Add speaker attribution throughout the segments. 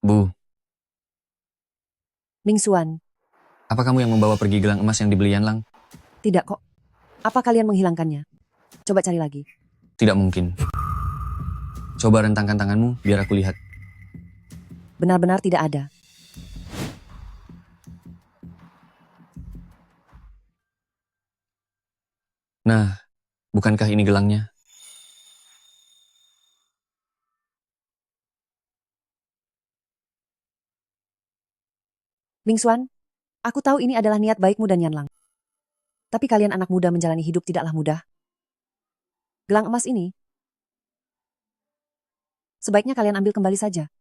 Speaker 1: Bu,
Speaker 2: Mingxuan,
Speaker 1: apa kamu yang membawa pergi gelang emas yang dibeli Yanlang?
Speaker 2: tidak kok. Apa kalian menghilangkannya? Coba cari lagi.
Speaker 1: Tidak mungkin. Coba rentangkan tanganmu biar aku lihat.
Speaker 2: Benar-benar tidak ada.
Speaker 1: Nah, bukankah ini gelangnya?
Speaker 2: Mingxuan, aku tahu ini adalah niat baikmu dan Yanlang. Tapi kalian anak muda menjalani hidup tidaklah mudah. Gelang emas ini, sebaiknya kalian ambil kembali saja.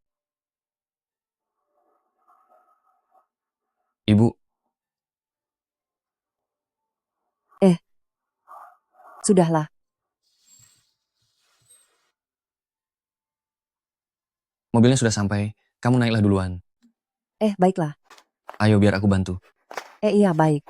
Speaker 1: Ibu,
Speaker 2: Sudahlah.
Speaker 1: mobilnya sudah sampai. Kamu naiklah duluan.
Speaker 2: Baiklah.
Speaker 1: Ayo biar aku bantu.
Speaker 2: Iya, baik.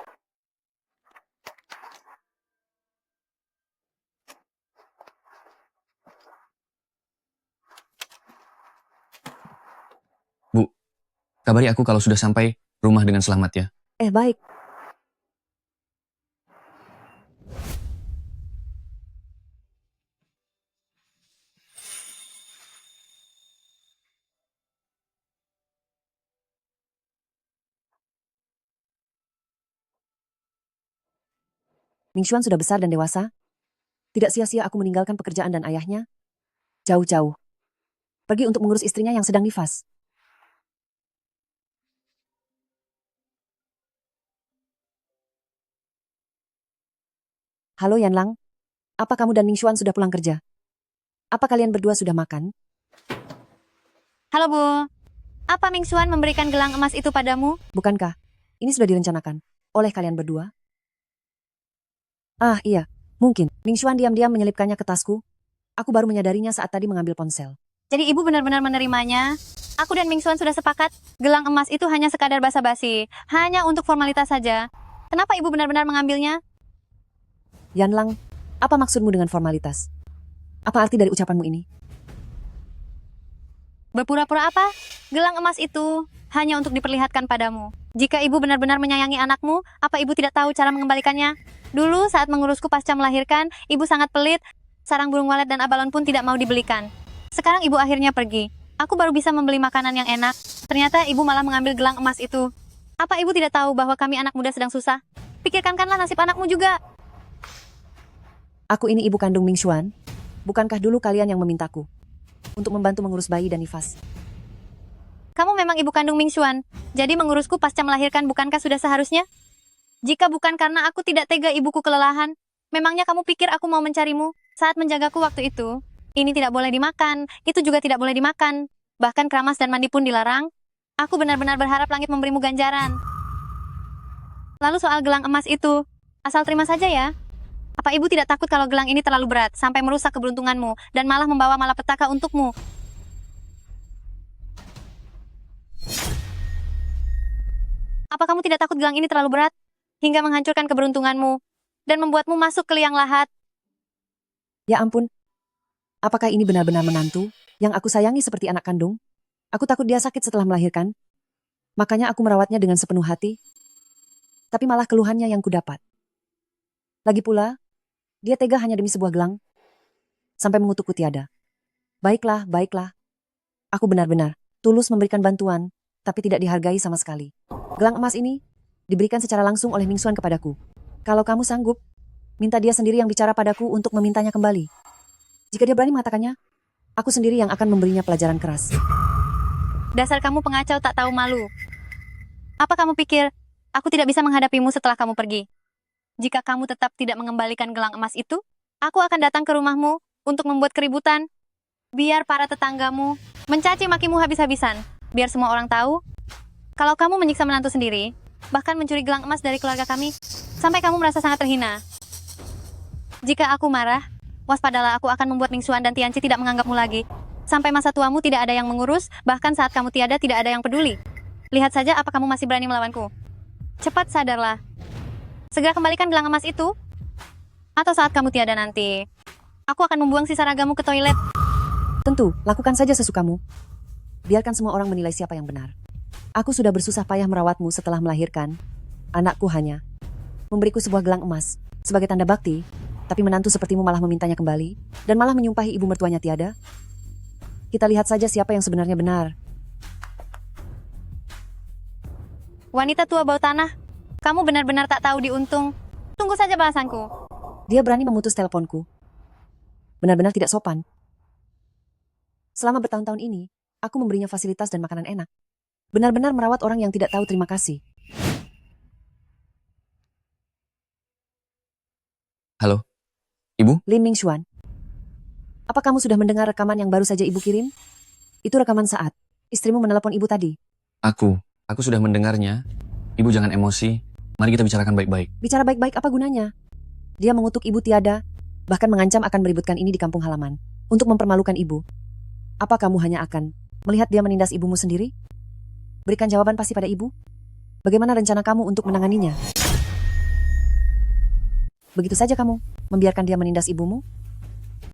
Speaker 1: Bu, kabari aku kalau sudah sampai rumah dengan selamat ya.
Speaker 2: Baik. Mingxuan sudah besar dan dewasa. Tidak sia-sia aku meninggalkan pekerjaan dan ayahnya. Jauh-jauh. Pergi untuk mengurus istrinya yang sedang nifas. Halo Yanlang. Apa kamu dan Mingxuan sudah pulang kerja? Apa kalian berdua sudah makan?
Speaker 3: Halo Bu, apa Mingxuan memberikan gelang emas itu padamu?
Speaker 2: Bukankah? Ini sudah direncanakan oleh kalian berdua? Iya. Mungkin. Mingxuan diam-diam menyelipkannya ke tasku. Aku baru menyadarinya saat tadi mengambil ponsel.
Speaker 3: Jadi Ibu benar-benar menerimanya? Aku dan Mingxuan sudah sepakat, gelang emas itu hanya sekadar basa-basi, hanya untuk formalitas saja. Kenapa Ibu benar-benar mengambilnya?
Speaker 2: Yanlang, apa maksudmu dengan formalitas? Apa arti dari ucapanmu ini?
Speaker 3: Berpura-pura apa? Gelang emas itu hanya untuk diperlihatkan padamu. Jika Ibu benar-benar menyayangi anakmu, apa Ibu tidak tahu cara mengembalikannya? Dulu saat mengurusku pasca melahirkan, Ibu sangat pelit, sarang burung walet dan abalon pun tidak mau dibelikan. Sekarang Ibu akhirnya pergi. Aku baru bisa membeli makanan yang enak. Ternyata Ibu malah mengambil gelang emas itu. Apa Ibu tidak tahu bahwa kami anak muda sedang susah? Pikirkanlah nasib anakmu juga.
Speaker 2: Aku ini ibu kandung Mingxuan. Bukankah dulu kalian yang memintaku untuk membantu mengurus bayi dan nifas?
Speaker 3: Kamu memang ibu kandung Mingxuan, jadi mengurusku pasca melahirkan bukankah sudah seharusnya? Jika bukan karena aku tidak tega ibuku kelelahan, memangnya kamu pikir aku mau mencarimu saat menjagaku waktu itu? Ini tidak boleh dimakan, itu juga tidak boleh dimakan. Bahkan keramas dan mandi pun dilarang. Aku benar-benar berharap langit memberimu ganjaran. Lalu soal gelang emas itu, asal terima saja ya. Apa ibu tidak takut kalau gelang ini terlalu berat, sampai merusak keberuntunganmu, dan malah membawa malapetaka untukmu? Apa kamu tidak takut gelang ini terlalu berat, hingga menghancurkan keberuntunganmu, dan membuatmu masuk ke liang lahat?
Speaker 2: Ya ampun. Apakah ini benar-benar menantu yang aku sayangi seperti anak kandung? Aku takut dia sakit setelah melahirkan. Makanya aku merawatnya dengan sepenuh hati. Tapi malah keluhannya yang kudapat. Lagi pula, dia tega hanya demi sebuah gelang. Sampai mengutukku tiada. Baiklah, baiklah. Aku benar-benar tulus memberikan bantuan, tapi tidak dihargai sama sekali. Gelang emas ini diberikan secara langsung oleh Mingxuan kepadaku. Kalau kamu sanggup, minta dia sendiri yang bicara padaku untuk memintanya kembali. Jika dia berani mengatakannya, aku sendiri yang akan memberinya pelajaran keras.
Speaker 3: Dasar kamu pengacau tak tahu malu. Apa kamu pikir, aku tidak bisa menghadapimu setelah kamu pergi? Jika kamu tetap tidak mengembalikan gelang emas itu, aku akan datang ke rumahmu untuk membuat keributan. Biar para tetanggamu mencaci makimu habis-habisan. Biar semua orang tahu, kalau kamu menyiksa menantu sendiri, bahkan mencuri gelang emas dari keluarga kami, sampai kamu merasa sangat terhina. Jika aku marah, waspadalah, aku akan membuat Mingxuan dan Tianci tidak menganggapmu lagi. Sampai masa tuamu tidak ada yang mengurus, bahkan saat kamu tiada tidak ada yang peduli. Lihat saja apa kamu masih berani melawanku. Cepat sadarlah. Segera kembalikan gelang emas itu. Atau saat kamu tiada nanti, aku akan membuang sisa ragamu ke toilet.
Speaker 2: Tentu, lakukan saja sesukamu. Biarkan semua orang menilai siapa yang benar. Aku sudah bersusah payah merawatmu setelah melahirkan. Anakku hanya memberiku sebuah gelang emas sebagai tanda bakti, tapi menantu sepertimu malah memintanya kembali dan malah menyumpahi ibu mertuanya tiada. Kita lihat saja siapa yang sebenarnya benar.
Speaker 3: Wanita tua bau tanah, kamu benar-benar tak tahu diuntung. Tunggu saja balasanku.
Speaker 2: Dia berani memutus teleponku. Benar-benar tidak sopan. Selama bertahun-tahun ini, aku memberinya fasilitas dan makanan enak. Benar-benar merawat orang yang tidak tahu terima kasih.
Speaker 1: Halo, Ibu?
Speaker 2: Lin Mingxuan. Apa kamu sudah mendengar rekaman yang baru saja ibu kirim? Itu rekaman saat istrimu menelepon ibu tadi.
Speaker 1: Aku sudah mendengarnya. Ibu jangan emosi. Mari kita bicarakan baik-baik.
Speaker 2: Bicara baik-baik apa gunanya? Dia mengutuk ibu tiada, bahkan mengancam akan meributkan ini di kampung halaman. Untuk mempermalukan ibu. Apa kamu hanya akan melihat dia menindas ibumu sendiri? Berikan jawaban pasti pada ibu. Bagaimana rencana kamu untuk menanganinya? Begitu saja kamu membiarkan dia menindas ibumu?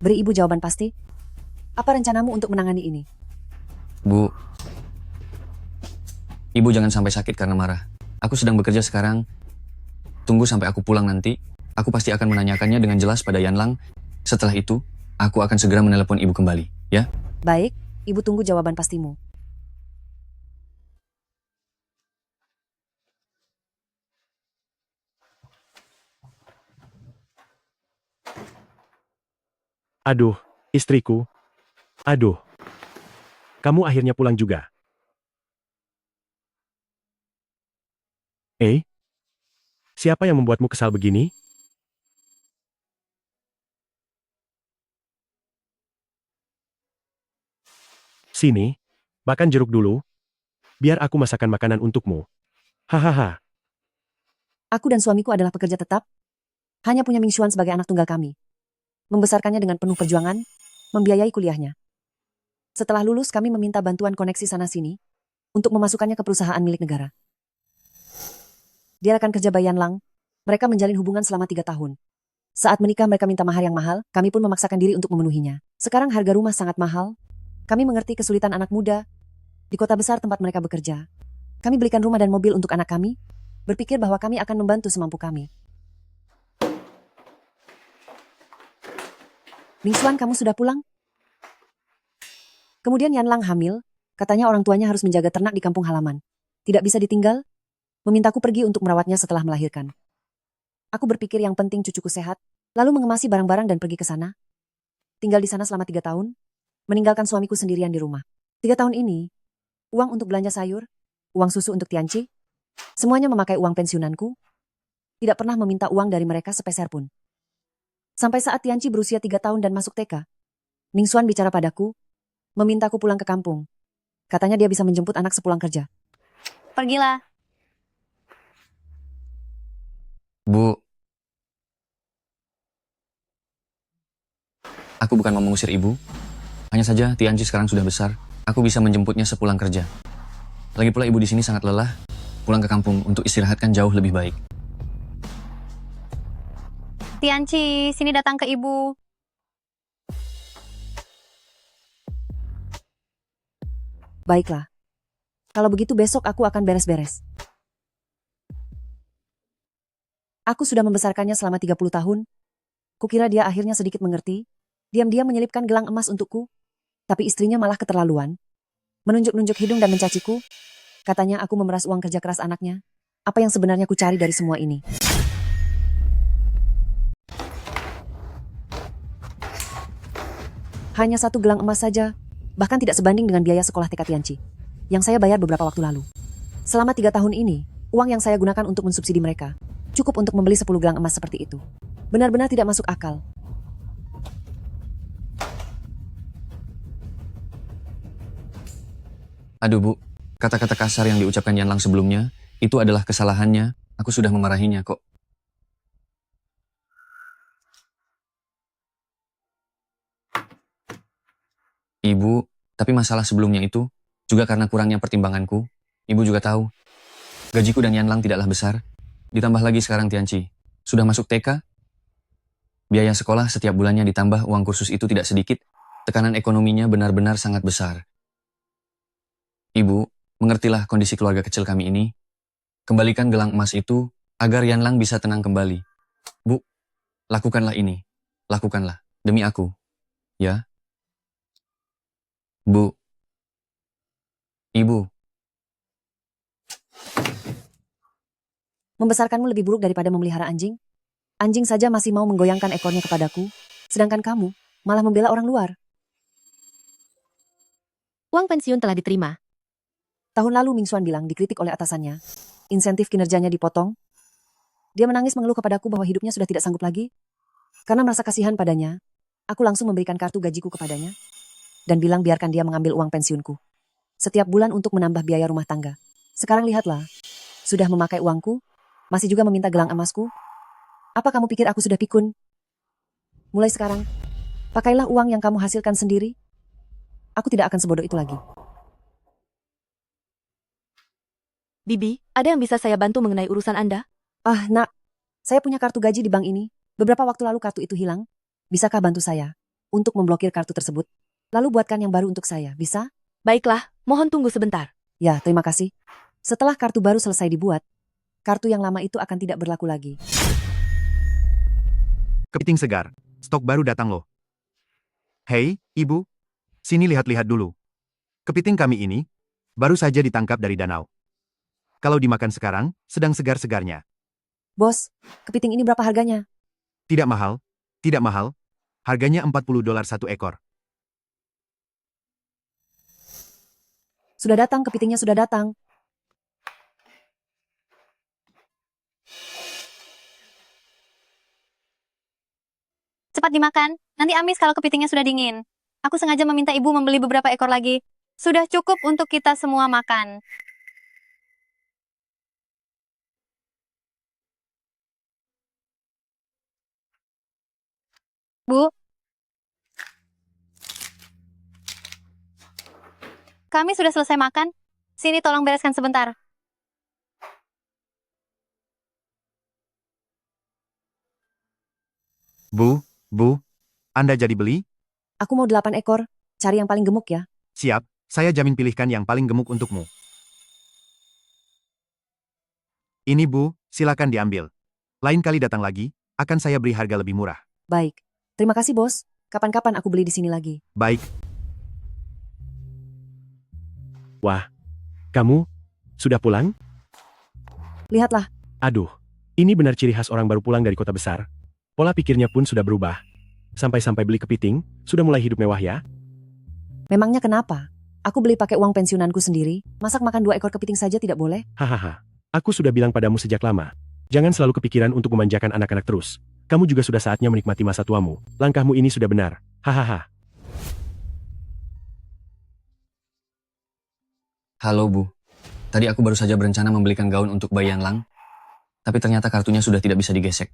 Speaker 2: Beri ibu jawaban pasti. Apa rencanamu untuk menangani ini?
Speaker 1: Bu, Ibu jangan sampai sakit karena marah. Aku sedang bekerja sekarang. Tunggu sampai aku pulang nanti. Aku pasti akan menanyakannya dengan jelas pada Yanlang. Setelah itu, aku akan segera menelepon ibu kembali, ya?
Speaker 2: Baik, ibu tunggu jawaban pastimu.
Speaker 4: Aduh, istriku. Aduh. Kamu akhirnya pulang juga. Siapa yang membuatmu kesal begini? Sini, makan jeruk dulu. Biar aku masakkan makanan untukmu. Hahaha.
Speaker 2: Aku dan suamiku adalah pekerja tetap. Hanya punya Mingxuan sebagai anak tunggal kami. Membesarkannya dengan penuh perjuangan, membiayai kuliahnya. Setelah lulus kami meminta bantuan koneksi sana-sini untuk memasukkannya ke perusahaan milik negara. Dia rekan kerja Bayan Lang. Mereka menjalin hubungan selama 3 tahun. Saat menikah mereka minta mahar yang mahal, kami pun memaksakan diri untuk memenuhinya. Sekarang harga rumah sangat mahal. Kami mengerti kesulitan anak muda di kota besar tempat mereka bekerja. Kami belikan rumah dan mobil untuk anak kami, berpikir bahwa kami akan membantu semampu kami. Mingxuan, kamu sudah pulang? Kemudian Yanlang hamil, katanya orang tuanya harus menjaga ternak di kampung halaman. Tidak bisa ditinggal, memintaku pergi untuk merawatnya setelah melahirkan. Aku berpikir yang penting cucuku sehat, lalu mengemasi barang-barang dan pergi ke sana. Tinggal di sana selama 3 tahun, meninggalkan suamiku sendirian di rumah. 3 tahun ini, uang untuk belanja sayur, uang susu untuk Tianci, semuanya memakai uang pensiunanku. Tidak pernah meminta uang dari mereka sepeser pun. Sampai saat Tianci berusia 3 tahun dan masuk TK, Mingxuan bicara padaku, memintaku pulang ke kampung. Katanya dia bisa menjemput anak sepulang kerja.
Speaker 3: Pergilah.
Speaker 1: Bu, aku bukan mau mengusir ibu. Hanya saja Tianci sekarang sudah besar. Aku bisa menjemputnya sepulang kerja. Lagi pula ibu di sini sangat lelah. Pulang ke kampung untuk istirahat kan jauh lebih baik.
Speaker 3: Tianci, sini datang ke ibu.
Speaker 2: Baiklah. Kalau begitu besok aku akan beres-beres. Aku sudah membesarkannya selama 30 tahun. Kukira dia akhirnya sedikit mengerti. Diam-diam menyelipkan gelang emas untukku. Tapi istrinya malah keterlaluan. Menunjuk-nunjuk hidung dan mencaciku. Katanya aku memeras uang kerja keras anaknya. Apa yang sebenarnya ku cari dari semua ini? Hanya 1 gelang emas saja. Bahkan tidak sebanding dengan biaya sekolah TK Tianci. Yang saya bayar beberapa waktu lalu. Selama 3 tahun ini, uang yang saya gunakan untuk mensubsidi mereka cukup untuk membeli 10 gelang emas seperti itu. Benar-benar tidak masuk akal.
Speaker 1: Aduh Bu, kata-kata kasar yang diucapkan Yanlang sebelumnya, itu adalah kesalahannya. Aku sudah memarahinya kok. Ibu, tapi masalah sebelumnya itu juga karena kurangnya pertimbanganku. Ibu juga tahu, gajiku dan Yanlang tidaklah besar. Ditambah lagi sekarang Tianci sudah masuk TK. Biaya sekolah setiap bulannya ditambah uang kursus itu tidak sedikit. Tekanan ekonominya benar-benar sangat besar. Ibu, mengertilah kondisi keluarga kecil kami ini. Kembalikan gelang emas itu agar Yanlang bisa tenang kembali. Bu, lakukanlah ini. Lakukanlah. Demi aku. Ya? Bu. Ibu.
Speaker 2: Membesarkanmu lebih buruk daripada memelihara anjing. Anjing saja masih mau menggoyangkan ekornya kepadaku, sedangkan kamu malah membela orang luar.
Speaker 5: Uang pensiun telah diterima.
Speaker 2: Tahun lalu Ming Xuan bilang dikritik oleh atasannya. Insentif kinerjanya dipotong. Dia menangis mengeluh kepadaku bahwa hidupnya sudah tidak sanggup lagi. Karena merasa kasihan padanya, aku langsung memberikan kartu gajiku kepadanya dan bilang biarkan dia mengambil uang pensiunku setiap bulan untuk menambah biaya rumah tangga. Sekarang lihatlah, sudah memakai uangku, masih juga meminta gelang emasku. Apa kamu pikir aku sudah pikun? Mulai sekarang, pakailah uang yang kamu hasilkan sendiri. Aku tidak akan sebodoh itu lagi.
Speaker 5: Bibi, ada yang bisa saya bantu mengenai urusan Anda?
Speaker 2: Ah, nak, saya punya kartu gaji di bank ini. Beberapa waktu lalu kartu itu hilang. Bisakah bantu saya untuk memblokir kartu tersebut? Lalu buatkan yang baru untuk saya, bisa?
Speaker 5: Baiklah, mohon tunggu sebentar.
Speaker 2: Ya, terima kasih. Setelah kartu baru selesai dibuat, kartu yang lama itu akan tidak berlaku lagi.
Speaker 6: Kepiting segar. Stok baru datang loh. Hei, ibu. Sini lihat-lihat dulu. Kepiting kami ini baru saja ditangkap dari danau. Kalau dimakan sekarang, sedang segar-segarnya.
Speaker 2: Bos, kepiting ini berapa harganya?
Speaker 6: Tidak mahal. Tidak mahal. Harganya $40 satu ekor.
Speaker 2: Sudah datang, kepitingnya sudah datang.
Speaker 3: Cepat dimakan, nanti amis kalau kepitingnya sudah dingin. Aku sengaja meminta ibu membeli beberapa ekor lagi. Sudah cukup untuk kita semua makan. Bu, kami sudah selesai makan. Sini tolong bereskan sebentar.
Speaker 6: Bu, Anda jadi beli?
Speaker 2: Aku mau 8 ekor. Cari yang paling gemuk ya.
Speaker 6: Siap, saya jamin pilihkan yang paling gemuk untukmu. Ini Bu, silakan diambil. Lain kali datang lagi, akan saya beri harga lebih murah.
Speaker 2: Baik. Terima kasih, bos. Kapan-kapan aku beli di sini lagi.
Speaker 6: Baik,
Speaker 4: Wah, kamu sudah pulang?
Speaker 2: Lihatlah,
Speaker 4: Aduh, ini benar ciri khas orang baru pulang dari kota besar. Pola pikirnya pun sudah berubah. Sampai-sampai beli kepiting, sudah mulai hidup mewah ya?
Speaker 2: memangnya kenapa? Aku beli pakai uang pensiunanku sendiri. Masak makan 2 ekor kepiting saja tidak boleh?
Speaker 4: Hahaha, aku sudah bilang padamu sejak lama. Jangan selalu kepikiran untuk memanjakan anak-anak terus. Kamu juga sudah saatnya menikmati masa tuamu. Langkahmu ini sudah benar. Hahaha.
Speaker 1: Halo, Bu. Tadi aku baru saja berencana membelikan gaun untuk Bayi Yanlang, tapi ternyata kartunya sudah tidak bisa digesek.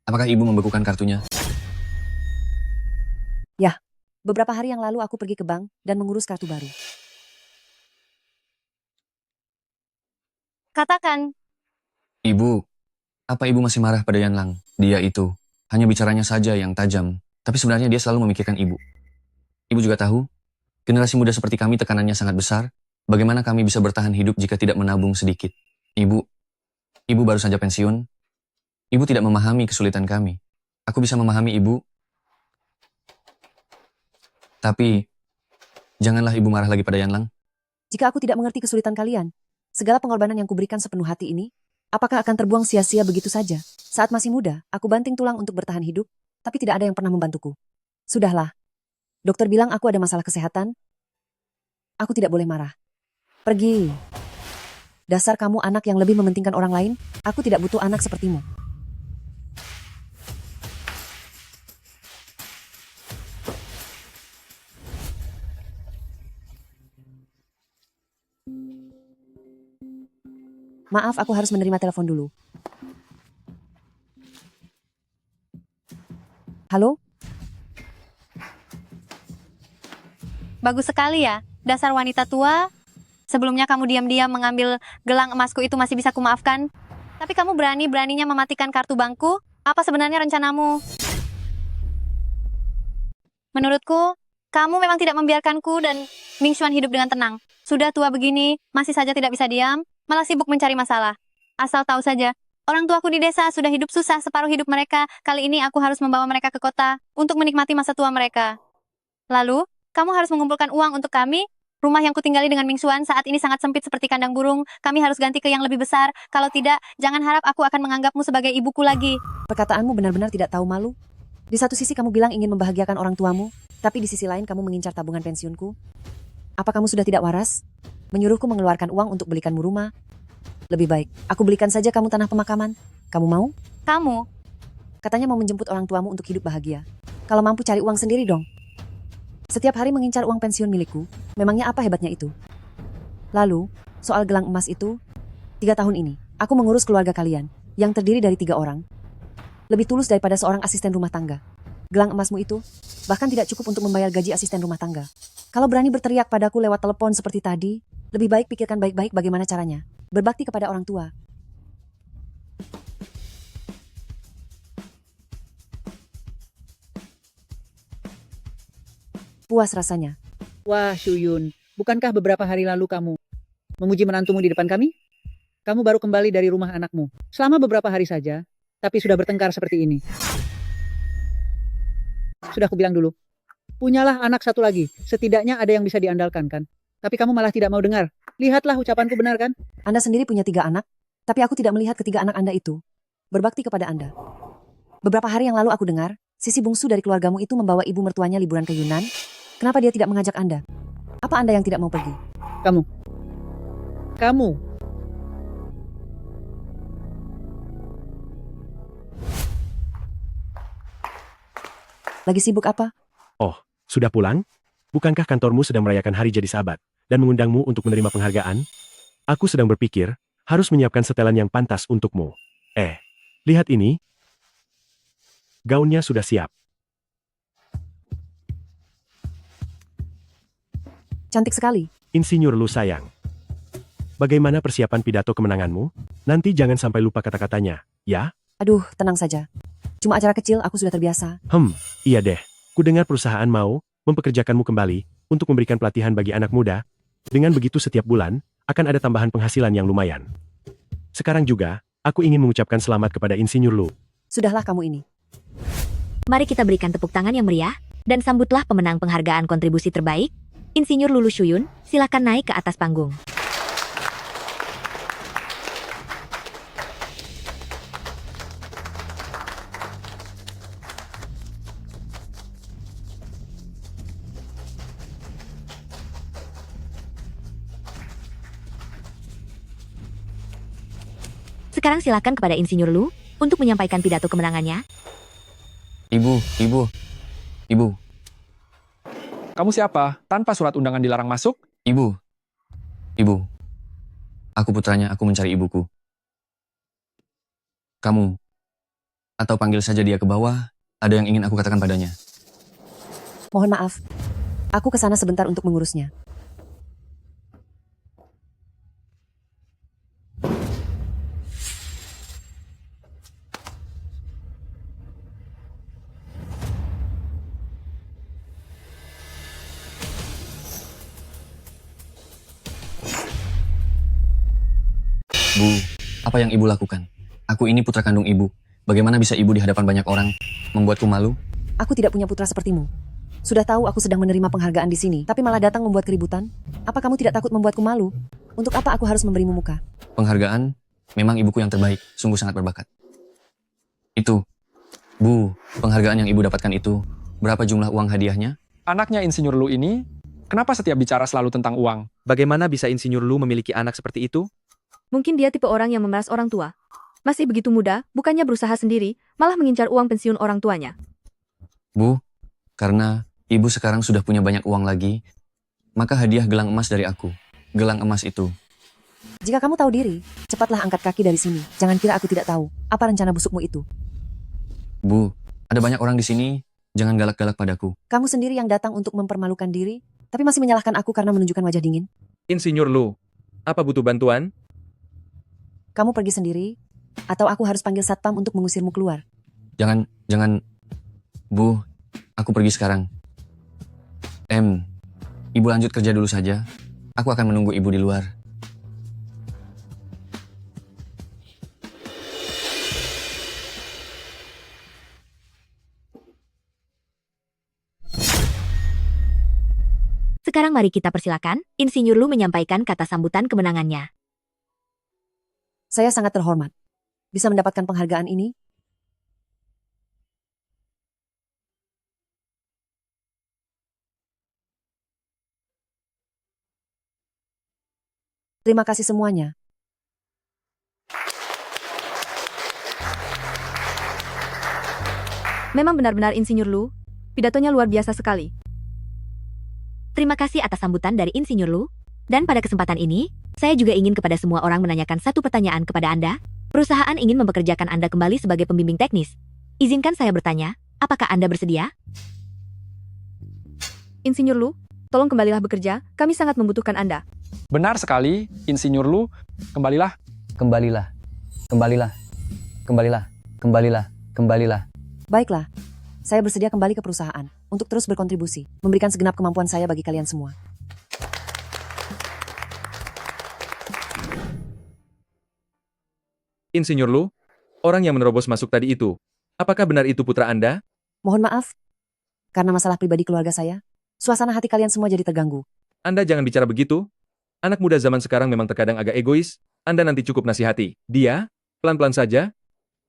Speaker 1: Apakah Ibu membekukan kartunya?
Speaker 2: Beberapa hari yang lalu aku pergi ke bank dan mengurus kartu baru.
Speaker 3: Katakan,
Speaker 1: Ibu, apa Ibu masih marah pada Yanlang? Dia itu hanya bicaranya saja yang tajam, tapi sebenarnya dia selalu memikirkan Ibu. Ibu juga tahu, generasi muda seperti kami tekanannya sangat besar. Bagaimana kami bisa bertahan hidup jika tidak menabung sedikit? Ibu baru saja pensiun. Ibu tidak memahami kesulitan kami. Aku bisa memahami Ibu. Tapi, janganlah Ibu marah lagi pada Yanlang.
Speaker 2: Jika aku tidak mengerti kesulitan kalian, segala pengorbanan yang kuberikan sepenuh hati ini, apakah akan terbuang sia-sia begitu saja? Saat masih muda, aku banting tulang untuk bertahan hidup, tapi tidak ada yang pernah membantuku. Sudahlah. Dokter bilang aku ada masalah kesehatan. Aku tidak boleh marah. Pergi. Dasar kamu anak yang lebih mementingkan orang lain, aku tidak butuh anak sepertimu. Maaf, aku harus menerima telepon dulu. Halo?
Speaker 3: bagus sekali ya. Dasar wanita tua. Sebelumnya kamu diam-diam mengambil gelang emasku itu masih bisa kumaafkan. Tapi kamu berani-beraninya mematikan kartu bankku? Apa sebenarnya rencanamu? Menurutku, kamu memang tidak membiarkanku dan Ming Xuan hidup dengan tenang. Sudah tua begini, masih saja tidak bisa diam, malah sibuk mencari masalah. Asal tahu saja, orang tuaku di desa sudah hidup susah separuh hidup mereka. Kali ini aku harus membawa mereka ke kota untuk menikmati masa tua mereka. Lalu, kamu harus mengumpulkan uang untuk kami. Rumah yang kutinggali dengan Ming Xuan saat ini sangat sempit seperti kandang burung. Kami harus ganti ke yang lebih besar. Kalau tidak, jangan harap aku akan menganggapmu sebagai ibuku lagi.
Speaker 2: Perkataanmu benar-benar tidak tahu malu. Di satu sisi kamu bilang ingin membahagiakan orang tuamu, tapi di sisi lain kamu mengincar tabungan pensiunku. Apa kamu sudah tidak waras? Menyuruhku mengeluarkan uang untuk belikanmu rumah? Lebih baik, aku belikan saja kamu tanah pemakaman. Kamu mau?
Speaker 3: Kamu,
Speaker 2: Katanya mau menjemput orang tuamu untuk hidup bahagia. Kalau mampu cari uang sendiri dong. Setiap hari mengincar uang pensiun milikku, memangnya apa hebatnya itu? Lalu, soal gelang emas itu, 3 tahun ini, aku mengurus keluarga kalian, yang terdiri dari 3 orang. Lebih tulus daripada seorang asisten rumah tangga. Gelang emasmu itu, bahkan tidak cukup untuk membayar gaji asisten rumah tangga. Kalau berani berteriak padaku lewat telepon seperti tadi, lebih baik pikirkan baik-baik bagaimana caranya. Berbakti kepada orang tua. Puas rasanya.
Speaker 7: Wah, Shuyun, bukankah beberapa hari lalu kamu memuji menantumu di depan kami? Kamu baru kembali dari rumah anakmu. Selama beberapa hari saja, tapi sudah bertengkar seperti ini. Sudah kubilang dulu. Punyalah anak satu lagi. Setidaknya ada yang bisa diandalkan kan? Tapi kamu malah tidak mau dengar. Lihatlah ucapanku benar kan?
Speaker 2: Anda sendiri punya 3 anak, tapi aku tidak melihat ketiga anak Anda itu berbakti kepada Anda. Beberapa hari yang lalu aku dengar, sisi bungsu dari keluargamu itu membawa ibu mertuanya liburan ke Yunan. Kenapa dia tidak mengajak Anda? Apa Anda yang tidak mau pergi?
Speaker 7: Kamu.
Speaker 2: Lagi sibuk apa?
Speaker 4: Sudah pulang? Bukankah kantormu sedang merayakan hari jadi sahabat dan mengundangmu untuk menerima penghargaan? Aku sedang berpikir, harus menyiapkan setelan yang pantas untukmu. Lihat ini. Gaunnya sudah siap.
Speaker 2: Cantik sekali.
Speaker 4: Insinyur Lu sayang. Bagaimana persiapan pidato kemenanganmu? Nanti jangan sampai lupa kata-katanya, ya?
Speaker 2: Aduh, tenang saja. Cuma acara kecil, aku sudah terbiasa.
Speaker 4: Iya deh. Kudengar perusahaan mau mempekerjakanmu kembali untuk memberikan pelatihan bagi anak muda. Dengan begitu setiap bulan, akan ada tambahan penghasilan yang lumayan. Sekarang juga, aku ingin mengucapkan selamat kepada Insinyur Lu.
Speaker 2: Sudahlah kamu ini.
Speaker 5: Mari kita berikan tepuk tangan yang meriah, dan sambutlah pemenang penghargaan kontribusi terbaik, Insinyur Lulu Shuyun, silakan naik ke atas panggung. Sekarang silakan kepada Insinyur Lu untuk menyampaikan pidato kemenangannya.
Speaker 1: Ibu.
Speaker 8: Kamu siapa? Tanpa surat undangan dilarang masuk?
Speaker 1: Ibu. Aku putranya, aku mencari ibuku. Kamu. Atau panggil saja dia ke bawah, ada yang ingin aku katakan padanya.
Speaker 2: Mohon maaf. Aku ke sana sebentar untuk mengurusnya.
Speaker 1: Bu, apa yang ibu lakukan? Aku ini putra kandung ibu. Bagaimana bisa ibu di hadapan banyak orang? Membuatku malu?
Speaker 2: Aku tidak punya putra sepertimu. Sudah tahu aku sedang menerima penghargaan di sini, tapi malah datang membuat keributan. Apa kamu tidak takut membuatku malu? Untuk apa aku harus memberimu muka?
Speaker 1: Penghargaan? Memang ibuku yang terbaik, sungguh sangat berbakat. Itu. Bu, penghargaan yang ibu dapatkan itu, berapa jumlah uang hadiahnya?
Speaker 8: Anaknya Insinyur Lu ini, kenapa setiap bicara selalu tentang uang?
Speaker 9: Bagaimana bisa Insinyur Lu memiliki anak seperti itu?
Speaker 5: Mungkin dia tipe orang yang memeras orang tua. Masih begitu muda, bukannya berusaha sendiri, malah mengincar uang pensiun orang tuanya.
Speaker 1: Bu, karena ibu sekarang sudah punya banyak uang lagi, maka hadiah gelang emas dari aku. Gelang emas itu.
Speaker 2: Jika kamu tahu diri, cepatlah angkat kaki dari sini. Jangan kira aku tidak tahu apa rencana busukmu itu.
Speaker 1: Bu, ada banyak orang di sini, jangan galak-galak padaku.
Speaker 2: Kamu sendiri yang datang untuk mempermalukan diri, tapi masih menyalahkan aku karena menunjukkan wajah dingin.
Speaker 9: Insinyur Lu, apa butuh bantuan?
Speaker 2: Kamu pergi sendiri, atau aku harus panggil satpam untuk mengusirmu keluar.
Speaker 1: Jangan. Bu, aku pergi sekarang. Ibu lanjut kerja dulu saja. Aku akan menunggu ibu di luar.
Speaker 5: Sekarang mari kita persilakan Insinyur Lu menyampaikan kata sambutan kemenangannya.
Speaker 2: Saya sangat terhormat. Bisa mendapatkan penghargaan ini. Terima kasih semuanya.
Speaker 10: Memang benar-benar Insinyur Lu, pidatonya luar biasa sekali.
Speaker 5: Terima kasih atas sambutan dari Insinyur Lu. Dan pada kesempatan ini, saya juga ingin kepada semua orang menanyakan satu pertanyaan kepada Anda. Perusahaan ingin mempekerjakan Anda kembali sebagai pembimbing teknis. Izinkan saya bertanya, apakah Anda bersedia?
Speaker 10: Insinyur Lu, tolong kembalilah bekerja, kami sangat membutuhkan Anda.
Speaker 8: Benar sekali, Insinyur Lu. Kembalilah.
Speaker 11: Kembalilah, kembalilah, kembalilah, kembalilah, kembalilah.
Speaker 2: Baiklah. Saya bersedia kembali ke perusahaan untuk terus berkontribusi, memberikan segenap kemampuan saya bagi kalian semua.
Speaker 9: Insinyur Lu, orang yang menerobos masuk tadi itu, apakah benar itu putra Anda?
Speaker 2: Mohon maaf, karena masalah pribadi keluarga saya, suasana hati kalian semua jadi terganggu.
Speaker 9: Anda jangan bicara begitu. Anak muda zaman sekarang memang terkadang agak egois. Anda nanti cukup nasihati. Dia, pelan-pelan saja.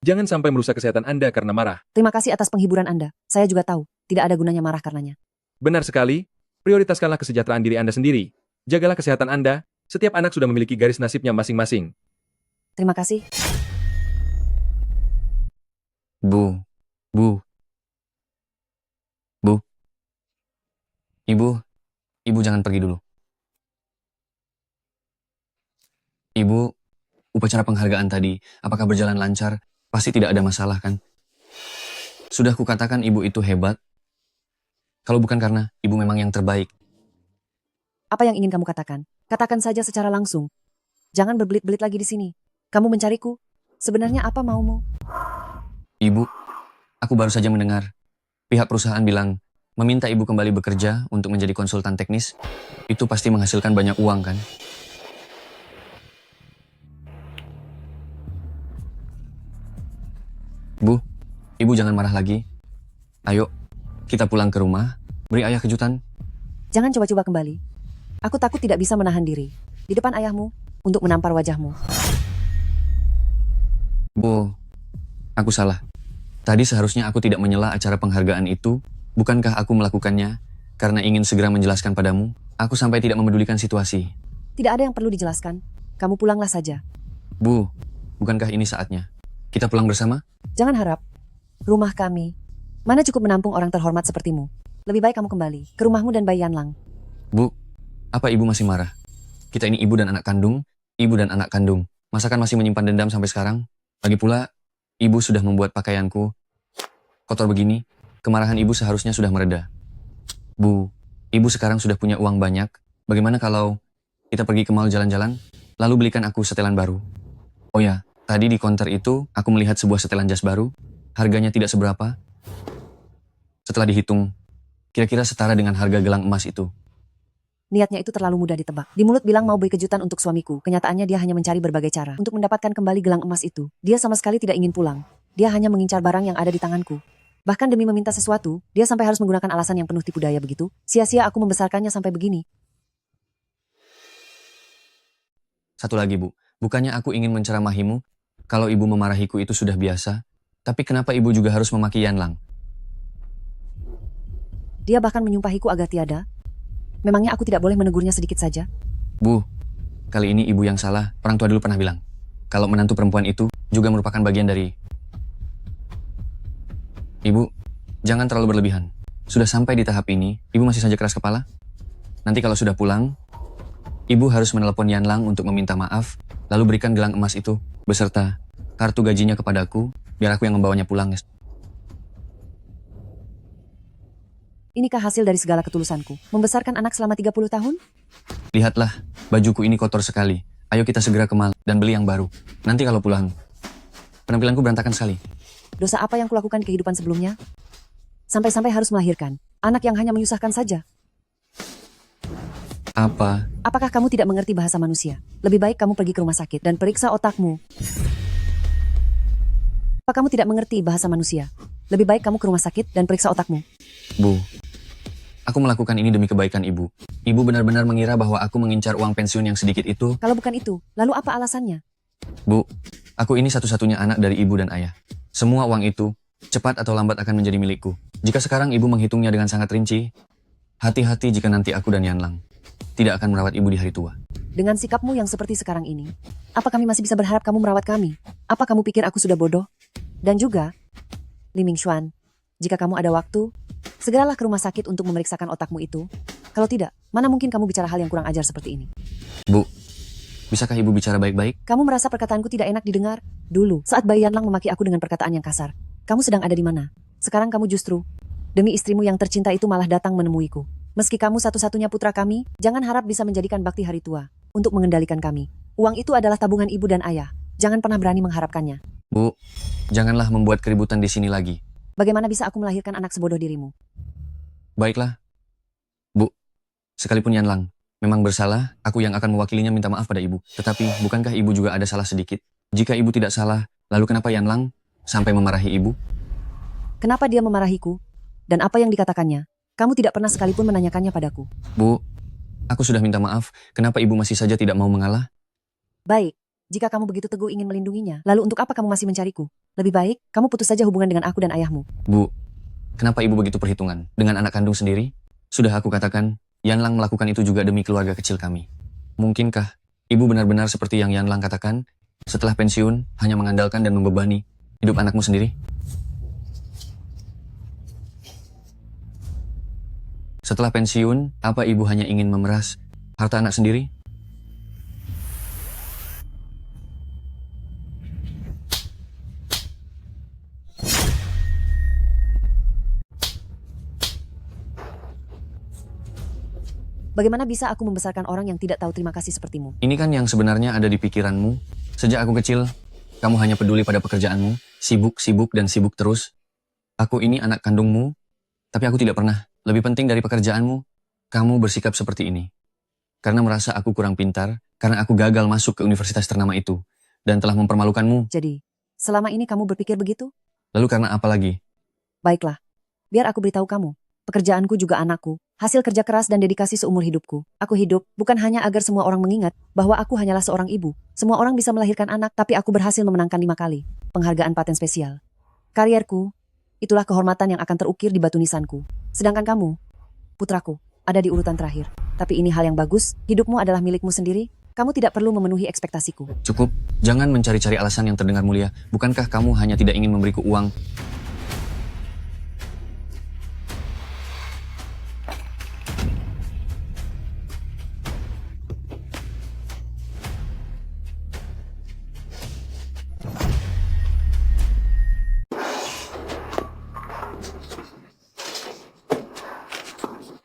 Speaker 9: Jangan sampai merusak kesehatan Anda karena marah.
Speaker 2: Terima kasih atas penghiburan Anda. Saya juga tahu, tidak ada gunanya marah karenanya.
Speaker 9: Benar sekali. Prioritaskanlah kesejahteraan diri Anda sendiri. Jagalah kesehatan Anda. Setiap anak sudah memiliki garis nasibnya masing-masing.
Speaker 2: Terima kasih.
Speaker 1: Bu. Ibu jangan pergi dulu. Ibu, upacara penghargaan tadi, apakah berjalan lancar? Pasti tidak ada masalah kan? Sudah kukatakan ibu itu hebat. Kalau bukan karena ibu memang yang terbaik.
Speaker 2: Apa yang ingin kamu katakan? Katakan saja secara langsung. Jangan berbelit-belit lagi di sini. Kamu mencariku? Sebenarnya apa maumu?
Speaker 1: Ibu, aku baru saja mendengar. Pihak perusahaan bilang, meminta ibu kembali bekerja untuk menjadi konsultan teknis. Itu pasti menghasilkan banyak uang kan? Bu, ibu jangan marah lagi. Ayo, kita pulang ke rumah, beri ayah kejutan.
Speaker 2: Jangan coba-coba kembali. Aku takut tidak bisa menahan diri di depan ayahmu untuk menampar wajahmu.
Speaker 1: Bu, aku salah. Tadi seharusnya aku tidak menyela acara penghargaan itu. Bukankah aku melakukannya karena ingin segera menjelaskan padamu? Aku sampai tidak memedulikan situasi.
Speaker 2: Tidak ada yang perlu dijelaskan. Kamu pulanglah saja.
Speaker 1: Bu, bukankah ini saatnya? Kita pulang bersama?
Speaker 2: Jangan harap. Rumah kami. Mana cukup menampung orang terhormat sepertimu. Lebih baik kamu kembali ke rumahmu dan bayi Yanlang.
Speaker 1: Bu, apa ibu masih marah? Kita ini ibu dan anak kandung. Ibu dan anak kandung. Masakan masih menyimpan dendam sampai sekarang? Lagi pula, ibu sudah membuat pakaianku kotor begini. Kemarahan ibu seharusnya sudah mereda. Bu, ibu sekarang sudah punya uang banyak. Bagaimana kalau kita pergi ke mall jalan-jalan, lalu belikan aku setelan baru? Oh ya, tadi di konter itu aku melihat sebuah setelan jas baru. Harganya tidak seberapa. Setelah dihitung, kira-kira setara dengan harga gelang emas itu.
Speaker 2: Niatnya itu terlalu mudah ditebak. Di mulut bilang mau beri kejutan untuk suamiku. Kenyataannya dia hanya mencari berbagai cara untuk mendapatkan kembali gelang emas itu. Dia sama sekali tidak ingin pulang. Dia hanya mengincar barang yang ada di tanganku. Bahkan demi meminta sesuatu, dia sampai harus menggunakan alasan yang penuh tipu daya begitu. Sia-sia aku membesarkannya sampai begini.
Speaker 1: Satu lagi, Bu. Bukannya aku ingin menceramahimu. Kalau ibu memarahiku itu sudah biasa. Tapi kenapa ibu juga harus memaki Yanlang?
Speaker 2: Dia bahkan menyumpahiku agar tiada. Memangnya aku tidak boleh menegurnya sedikit saja?
Speaker 1: Bu, kali ini ibu yang salah. Orang tua dulu pernah bilang, kalau menantu perempuan itu juga merupakan bagian dari... Ibu, jangan terlalu berlebihan. Sudah sampai di tahap ini, ibu masih saja keras kepala. Nanti kalau sudah pulang, ibu harus menelepon Yanlang untuk meminta maaf, lalu berikan gelang emas itu, beserta kartu gajinya kepadaku, biar aku yang membawanya pulang.
Speaker 2: Inikah hasil dari segala ketulusanku? Membesarkan anak selama 30 tahun?
Speaker 1: Lihatlah, bajuku ini kotor sekali. Ayo kita segera ke mall dan beli yang baru. Nanti kalau pulang, penampilanku berantakan sekali.
Speaker 2: Dosa apa yang kulakukan di kehidupan sebelumnya? Sampai-sampai harus melahirkan anak yang hanya menyusahkan saja.
Speaker 1: Apa?
Speaker 2: Apakah kamu tidak mengerti bahasa manusia? Lebih baik kamu pergi ke rumah sakit dan periksa otakmu. Apa kamu tidak mengerti bahasa manusia? Lebih baik kamu ke rumah sakit dan periksa otakmu.
Speaker 1: Bu, aku melakukan ini demi kebaikan ibu. Ibu benar-benar mengira bahwa aku mengincar uang pensiun yang sedikit itu.
Speaker 2: Kalau bukan itu, lalu apa alasannya?
Speaker 1: Bu, aku ini satu-satunya anak dari ibu dan ayah. Semua uang itu, cepat atau lambat akan menjadi milikku. Jika sekarang ibu menghitungnya dengan sangat rinci, hati-hati jika nanti aku dan Yanlang tidak akan merawat ibu di hari tua.
Speaker 2: Dengan sikapmu yang seperti sekarang ini, apa kami masih bisa berharap kamu merawat kami? Apa kamu pikir aku sudah bodoh? Dan juga, Li Mingxuan, jika kamu ada waktu, segeralah ke rumah sakit untuk memeriksakan otakmu itu. Kalau tidak, mana mungkin kamu bicara hal yang kurang ajar seperti ini?
Speaker 1: Bu, bisakah ibu bicara baik-baik?
Speaker 2: Kamu merasa perkataanku tidak enak didengar? Dulu, saat Bai Yanlang memaki aku dengan perkataan yang kasar. Kamu sedang ada di mana? Sekarang kamu justru, demi istrimu yang tercinta itu malah datang menemuiku. Meski kamu satu-satunya putra kami, jangan harap bisa menjadikan bakti hari tua untuk mengendalikan kami. Uang itu adalah tabungan ibu dan ayah. Jangan pernah berani mengharapkannya.
Speaker 1: Bu, janganlah membuat keributan di sini lagi.
Speaker 2: Bagaimana bisa aku melahirkan anak sebodoh dirimu?
Speaker 1: Baiklah. Bu, sekalipun Yanlang memang bersalah, aku yang akan mewakilinya minta maaf pada ibu. Tetapi, bukankah ibu juga ada salah sedikit? Jika ibu tidak salah, lalu kenapa Yanlang sampai memarahi ibu?
Speaker 2: Kenapa dia memarahiku? Dan apa yang dikatakannya? Kamu tidak pernah sekalipun menanyakannya padaku.
Speaker 1: Bu, aku sudah minta maaf. Kenapa ibu masih saja tidak mau mengalah?
Speaker 2: Baik, jika kamu begitu teguh ingin melindunginya, lalu untuk apa kamu masih mencariku? Lebih baik, kamu putus saja hubungan dengan aku dan ayahmu.
Speaker 1: Bu, kenapa ibu begitu perhitungan dengan anak kandung sendiri? Sudah aku katakan, Yanlang melakukan itu juga demi keluarga kecil kami. Mungkinkah ibu benar-benar seperti yang Yanlang katakan, setelah pensiun hanya mengandalkan dan membebani hidup anakmu sendiri? Setelah pensiun, apa ibu hanya ingin memeras harta anak sendiri?
Speaker 2: Bagaimana bisa aku membesarkan orang yang tidak tahu terima kasih sepertimu?
Speaker 1: Ini kan yang sebenarnya ada di pikiranmu. Sejak aku kecil, kamu hanya peduli pada pekerjaanmu, sibuk, dan sibuk terus. Aku ini anak kandungmu, tapi aku tidak pernah. Lebih penting dari pekerjaanmu, kamu bersikap seperti ini. Karena merasa aku kurang pintar, karena aku gagal masuk ke universitas ternama itu, dan telah mempermalukanmu.
Speaker 2: Jadi, selama ini kamu berpikir begitu?
Speaker 1: Lalu karena apa lagi?
Speaker 2: Baiklah, biar aku beritahu kamu. Pekerjaanku juga anakku, hasil kerja keras dan dedikasi seumur hidupku. Aku hidup bukan hanya agar semua orang mengingat bahwa aku hanyalah seorang ibu. Semua orang bisa melahirkan anak, tapi aku berhasil memenangkan 5 kali penghargaan paten spesial. Karierku, itulah kehormatan yang akan terukir di batu nisanku. Sedangkan kamu, putraku, ada di urutan terakhir. Tapi ini hal yang bagus, hidupmu adalah milikmu sendiri. Kamu tidak perlu memenuhi ekspektasiku.
Speaker 1: Cukup, jangan mencari-cari alasan yang terdengar mulia. Bukankah kamu hanya tidak ingin memberiku uang?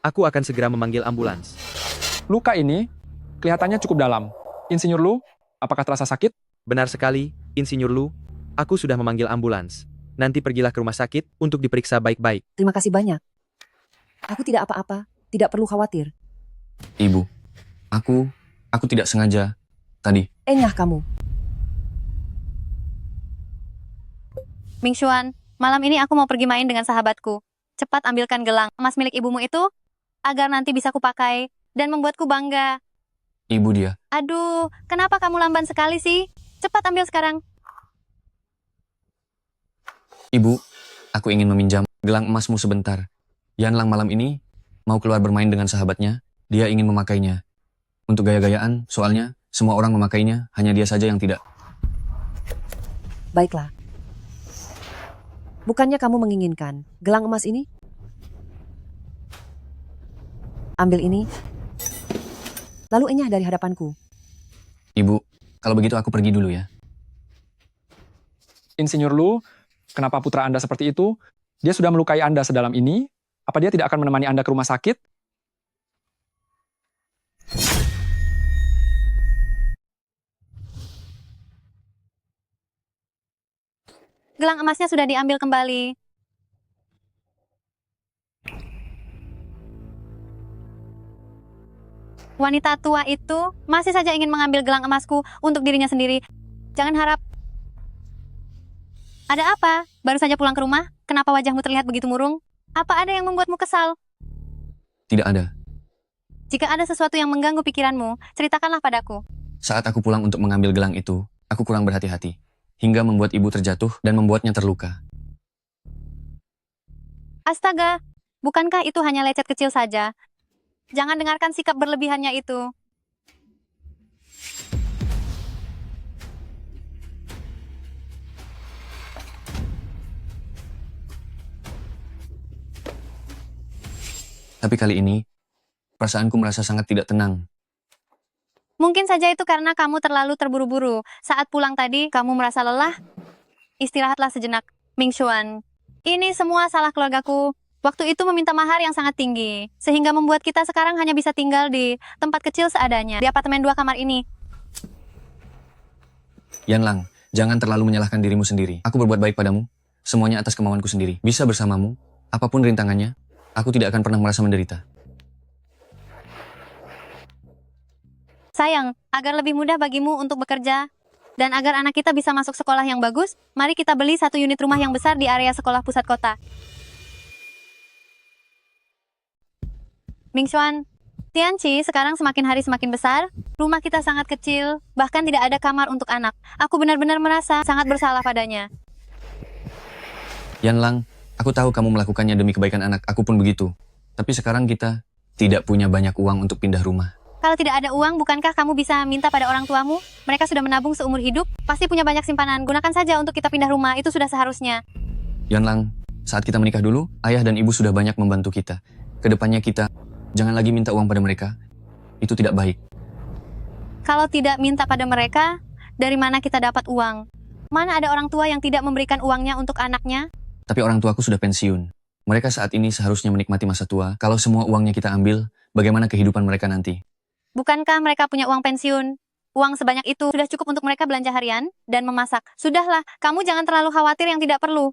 Speaker 9: Aku akan segera memanggil ambulans.
Speaker 8: Luka ini kelihatannya cukup dalam. Insinyur Lu, apakah terasa sakit?
Speaker 9: Benar sekali, Insinyur Lu. Aku sudah memanggil ambulans. Nanti pergilah ke rumah sakit untuk diperiksa baik-baik.
Speaker 2: Terima kasih banyak. Aku tidak apa-apa, tidak perlu khawatir.
Speaker 1: Ibu, aku tidak sengaja tadi.
Speaker 2: Enyah kamu.
Speaker 3: Mingxuan, malam ini aku mau pergi main dengan sahabatku. Cepat ambilkan gelang emas milik ibumu itu, agar nanti bisa kupakai dan membuatku bangga.
Speaker 1: Ibu dia.
Speaker 3: Aduh, kenapa kamu lamban sekali sih? Cepat ambil sekarang.
Speaker 1: Ibu, aku ingin meminjam gelang emasmu sebentar. Yanlang malam ini mau keluar bermain dengan sahabatnya. Dia ingin memakainya. Untuk gaya-gayaan, soalnya semua orang memakainya, hanya dia saja yang tidak.
Speaker 2: Baiklah. Bukannya kamu menginginkan gelang emas ini? Ambil ini. Lalu enyah dari hadapanku.
Speaker 1: Ibu, kalau begitu aku pergi dulu ya.
Speaker 8: Insinyur Lu, kenapa putra Anda seperti itu? Dia sudah melukai Anda sedalam ini? Apa dia tidak akan menemani Anda ke rumah sakit?
Speaker 3: Gelang emasnya sudah diambil kembali. Wanita tua itu masih saja ingin mengambil gelang emasku untuk dirinya sendiri. Jangan harap. Ada apa? Baru saja pulang ke rumah? Kenapa wajahmu terlihat begitu murung? Apa ada yang membuatmu kesal?
Speaker 1: Tidak ada.
Speaker 3: Jika ada sesuatu yang mengganggu pikiranmu, ceritakanlah padaku.
Speaker 1: Saat aku pulang untuk mengambil gelang itu, aku kurang berhati-hati. Hingga membuat ibu terjatuh dan membuatnya terluka.
Speaker 3: Astaga, bukankah itu hanya lecet kecil saja? Jangan dengarkan sikap berlebihannya itu.
Speaker 1: Tapi kali ini, perasaanku merasa sangat tidak tenang.
Speaker 3: Mungkin saja itu karena kamu terlalu terburu-buru. Saat pulang tadi, kamu merasa lelah? Istirahatlah sejenak, Ming Xuan. Ini semua salah keluargaku. Waktu itu meminta mahar yang sangat tinggi, sehingga membuat kita sekarang hanya bisa tinggal di tempat kecil seadanya, di apartemen 2 kamar ini.
Speaker 1: Yanlang, jangan terlalu menyalahkan dirimu sendiri. Aku berbuat baik padamu, semuanya atas kemauanku sendiri. Bisa bersamamu, apapun rintangannya, aku tidak akan pernah merasa menderita.
Speaker 3: Sayang, agar lebih mudah bagimu untuk bekerja, dan agar anak kita bisa masuk sekolah yang bagus, mari kita beli 1 unit rumah yang besar di area sekolah pusat kota. Ming Xuan, Tianqi sekarang semakin hari semakin besar, rumah kita sangat kecil, bahkan tidak ada kamar untuk anak. Aku benar-benar merasa sangat bersalah padanya.
Speaker 1: Yanlang, aku tahu kamu melakukannya demi kebaikan anak, aku pun begitu. Tapi sekarang kita tidak punya banyak uang untuk pindah rumah.
Speaker 3: Kalau tidak ada uang, bukankah kamu bisa minta pada orang tuamu? Mereka sudah menabung seumur hidup, pasti punya banyak simpanan. Gunakan saja untuk kita pindah rumah, itu sudah seharusnya.
Speaker 1: Yanlang, saat kita menikah dulu, ayah dan ibu sudah banyak membantu kita. Kedepannya kita jangan lagi minta uang pada mereka. Itu tidak baik.
Speaker 3: Kalau tidak minta pada mereka, dari mana kita dapat uang? Mana ada orang tua yang tidak memberikan uangnya untuk anaknya?
Speaker 1: Tapi orang tuaku sudah pensiun. Mereka saat ini seharusnya menikmati masa tua. Kalau semua uangnya kita ambil, bagaimana kehidupan mereka nanti?
Speaker 3: Bukankah mereka punya uang pensiun? Uang sebanyak itu sudah cukup untuk mereka belanja harian dan memasak. Sudahlah, kamu jangan terlalu khawatir yang tidak perlu.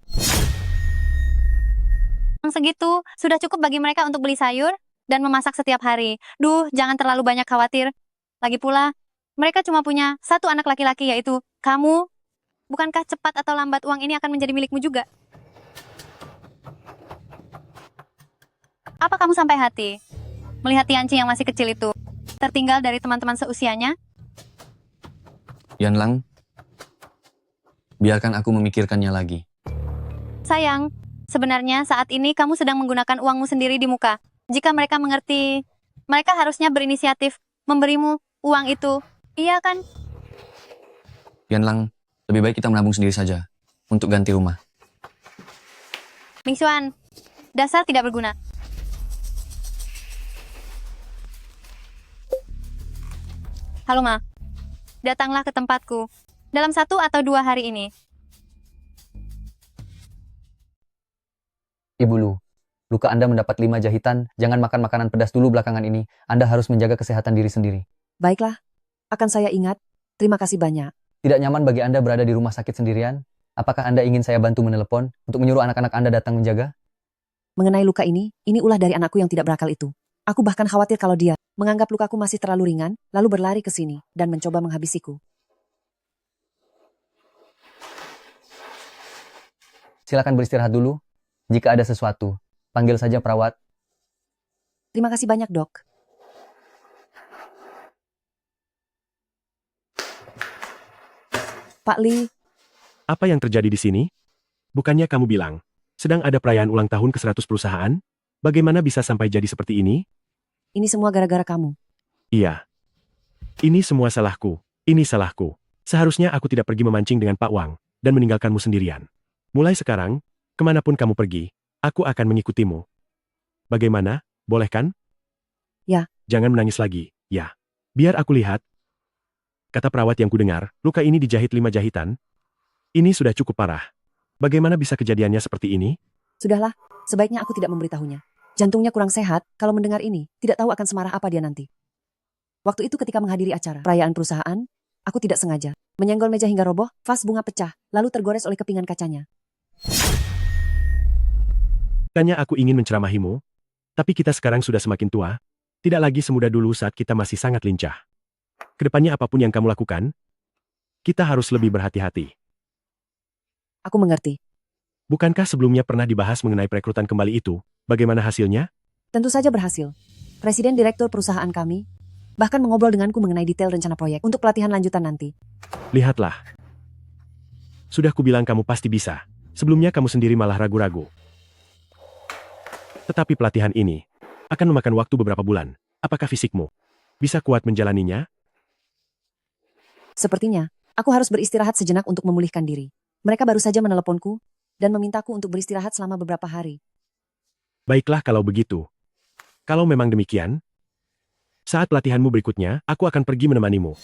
Speaker 3: Uang segitu sudah cukup bagi mereka untuk beli sayur dan memasak setiap hari. Duh, jangan terlalu banyak khawatir. Lagi pula, mereka cuma punya 1 anak laki-laki, yaitu kamu. Bukankah cepat atau lambat uang ini akan menjadi milikmu juga? Apa kamu sampai hati melihat Tianqi yang masih kecil itu tertinggal dari teman-teman seusianya?
Speaker 1: Yanlang, biarkan aku memikirkannya lagi.
Speaker 3: Sayang, sebenarnya saat ini kamu sedang menggunakan uangmu sendiri di muka. Jika mereka mengerti, mereka harusnya berinisiatif memberimu uang itu. Iya kan?
Speaker 1: Yanlang, lebih baik kita menabung sendiri saja untuk ganti rumah.
Speaker 3: Ming Xuan, dasar tidak berguna. Halo Ma, datanglah ke tempatku dalam 1 atau 2 hari ini.
Speaker 11: Ibu Lu, luka Anda mendapat 5 jahitan, jangan makan makanan pedas dulu belakangan ini. Anda harus menjaga kesehatan diri sendiri.
Speaker 2: Baiklah, akan saya ingat. Terima kasih banyak.
Speaker 11: Tidak nyaman bagi Anda berada di rumah sakit sendirian? Apakah Anda ingin saya bantu menelepon untuk menyuruh anak-anak Anda datang menjaga?
Speaker 2: Mengenai luka ini ulah dari anakku yang tidak berakal itu. Aku bahkan khawatir kalau dia menganggap lukaku masih terlalu ringan, lalu berlari ke sini dan mencoba menghabisiku.
Speaker 11: Silakan beristirahat dulu. Jika ada sesuatu, panggil saja perawat.
Speaker 2: Terima kasih banyak, Dok. Pak Li,
Speaker 4: Apa yang terjadi di sini? Bukannya kamu bilang, sedang ada perayaan ulang tahun ke-100 perusahaan? Bagaimana bisa sampai jadi seperti ini?
Speaker 2: ini semua gara-gara kamu.
Speaker 4: Iya. Ini semua salahku. Ini salahku. Seharusnya aku tidak pergi memancing dengan Pak Wang, dan meninggalkanmu sendirian. Mulai sekarang, kemanapun kamu pergi, aku akan mengikutimu. Bagaimana? Boleh kan?
Speaker 2: Ya.
Speaker 4: Jangan menangis lagi, ya. Biar aku lihat. Kata perawat yang kudengar, luka ini dijahit 5 jahitan. Ini sudah cukup parah. Bagaimana bisa kejadiannya seperti ini?
Speaker 2: Sudahlah, sebaiknya aku tidak memberitahunya. Jantungnya kurang sehat, kalau mendengar ini, tidak tahu akan semarah apa dia nanti. Waktu itu ketika menghadiri acara perayaan perusahaan, aku tidak sengaja menyenggol meja hingga roboh, vas bunga pecah, lalu tergores oleh kepingan kacanya.
Speaker 4: Bukannya aku ingin menceramahimu, tapi kita sekarang sudah semakin tua. Tidak lagi semudah dulu saat kita masih sangat lincah. Kedepannya apapun yang kamu lakukan, kita harus lebih berhati-hati.
Speaker 2: Aku mengerti.
Speaker 4: Bukankah sebelumnya pernah dibahas mengenai perekrutan kembali itu? Bagaimana hasilnya?
Speaker 2: Tentu saja berhasil. Presiden Direktur perusahaan kami bahkan mengobrol denganku mengenai detail rencana proyek untuk pelatihan lanjutan nanti.
Speaker 4: Lihatlah. Sudah kubilang kamu pasti bisa. Sebelumnya kamu sendiri malah ragu-ragu. Tetapi pelatihan ini akan memakan waktu beberapa bulan. Apakah fisikmu bisa kuat menjalaninya?
Speaker 2: Sepertinya, aku harus beristirahat sejenak untuk memulihkan diri. Mereka baru saja meneleponku dan memintaku untuk beristirahat selama beberapa hari.
Speaker 4: Baiklah kalau begitu. Kalau memang demikian, saat pelatihanmu berikutnya, aku akan pergi menemanimu.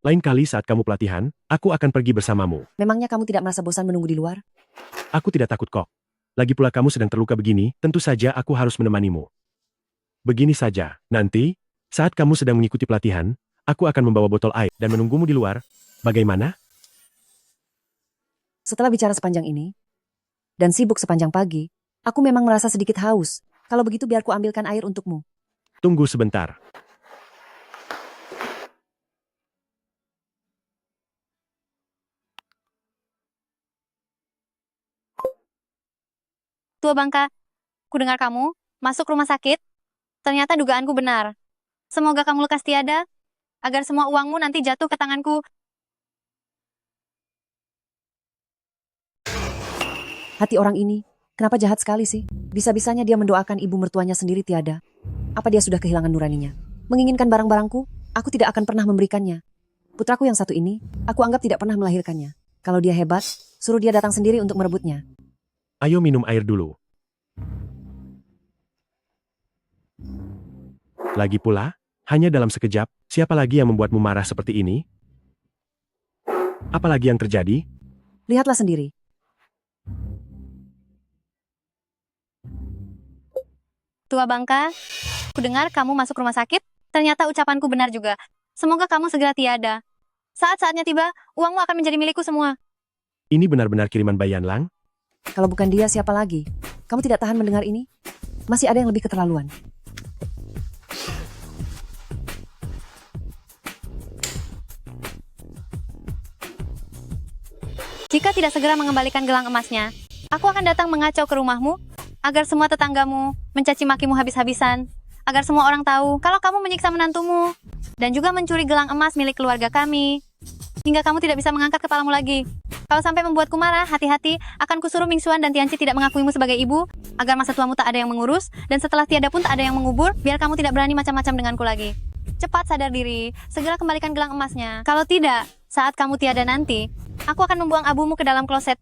Speaker 4: Lain kali saat kamu pelatihan, aku akan pergi bersamamu.
Speaker 2: Memangnya kamu tidak merasa bosan menunggu di luar?
Speaker 4: Aku tidak takut kok. Lagi pula kamu sedang terluka begini, tentu saja aku harus menemanimu. Begini saja, nanti, saat kamu sedang mengikuti pelatihan, aku akan membawa botol air dan menunggumu di luar. Bagaimana?
Speaker 2: Setelah bicara sepanjang ini, dan sibuk sepanjang pagi, aku memang merasa sedikit haus. Kalau begitu biar ku ambilkan air untukmu.
Speaker 4: Tunggu sebentar.
Speaker 3: Tua Bangka, ku dengar kamu masuk rumah sakit. Ternyata dugaanku benar. Semoga kamu lekas tiada, agar semua uangmu nanti jatuh ke tanganku.
Speaker 2: Hati orang ini, kenapa jahat sekali sih? Bisa-bisanya dia mendoakan ibu mertuanya sendiri tiada. Apa dia sudah kehilangan nuraninya? Menginginkan barang-barangku, aku tidak akan pernah memberikannya. Putraku yang satu ini, aku anggap tidak pernah melahirkannya. Kalau dia hebat, suruh dia datang sendiri untuk merebutnya.
Speaker 4: Ayo minum air dulu. Lagi pula, hanya dalam sekejap, siapa lagi yang membuatmu marah seperti ini? Apalagi yang terjadi?
Speaker 2: Lihatlah sendiri.
Speaker 3: Tua Bangka, ku dengar kamu masuk rumah sakit. Ternyata ucapanku benar juga. Semoga kamu segera tiada. Saat-saatnya tiba, uangmu akan menjadi milikku semua.
Speaker 4: Ini benar-benar kiriman Bayan Lang?
Speaker 2: Kalau bukan dia, siapa lagi? Kamu tidak tahan mendengar ini? Masih ada yang lebih keterlaluan.
Speaker 3: Jika tidak segera mengembalikan gelang emasnya, aku akan datang mengacau ke rumahmu, agar semua tetanggamu mencaci makimu habis-habisan, agar semua orang tahu kalau kamu menyiksa menantumu, dan juga mencuri gelang emas milik keluarga kami, hingga kamu tidak bisa mengangkat kepalamu lagi. Kalau sampai membuatku marah, hati-hati, akan kusuruh Mingxuan dan Tianqi tidak mengakuimu sebagai ibu, agar masa tuamu tak ada yang mengurus, dan setelah tiada pun tak ada yang mengubur, biar kamu tidak berani macam-macam denganku lagi. Cepat sadar diri, segera kembalikan gelang emasnya. Kalau tidak, saat kamu tiada nanti, aku akan membuang abumu ke dalam kloset.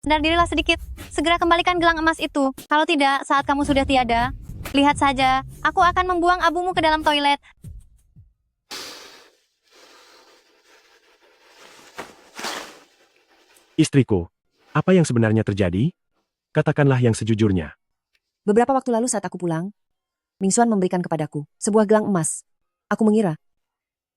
Speaker 3: Sadar dirilah sedikit, segera kembalikan gelang emas itu. Kalau tidak, saat kamu sudah tiada, lihat saja, aku akan membuang abumu ke dalam toilet.
Speaker 4: Istriku, apa yang sebenarnya terjadi? Katakanlah yang sejujurnya.
Speaker 2: Beberapa waktu lalu saat aku pulang, Mingxuan memberikan kepadaku sebuah gelang emas. Aku mengira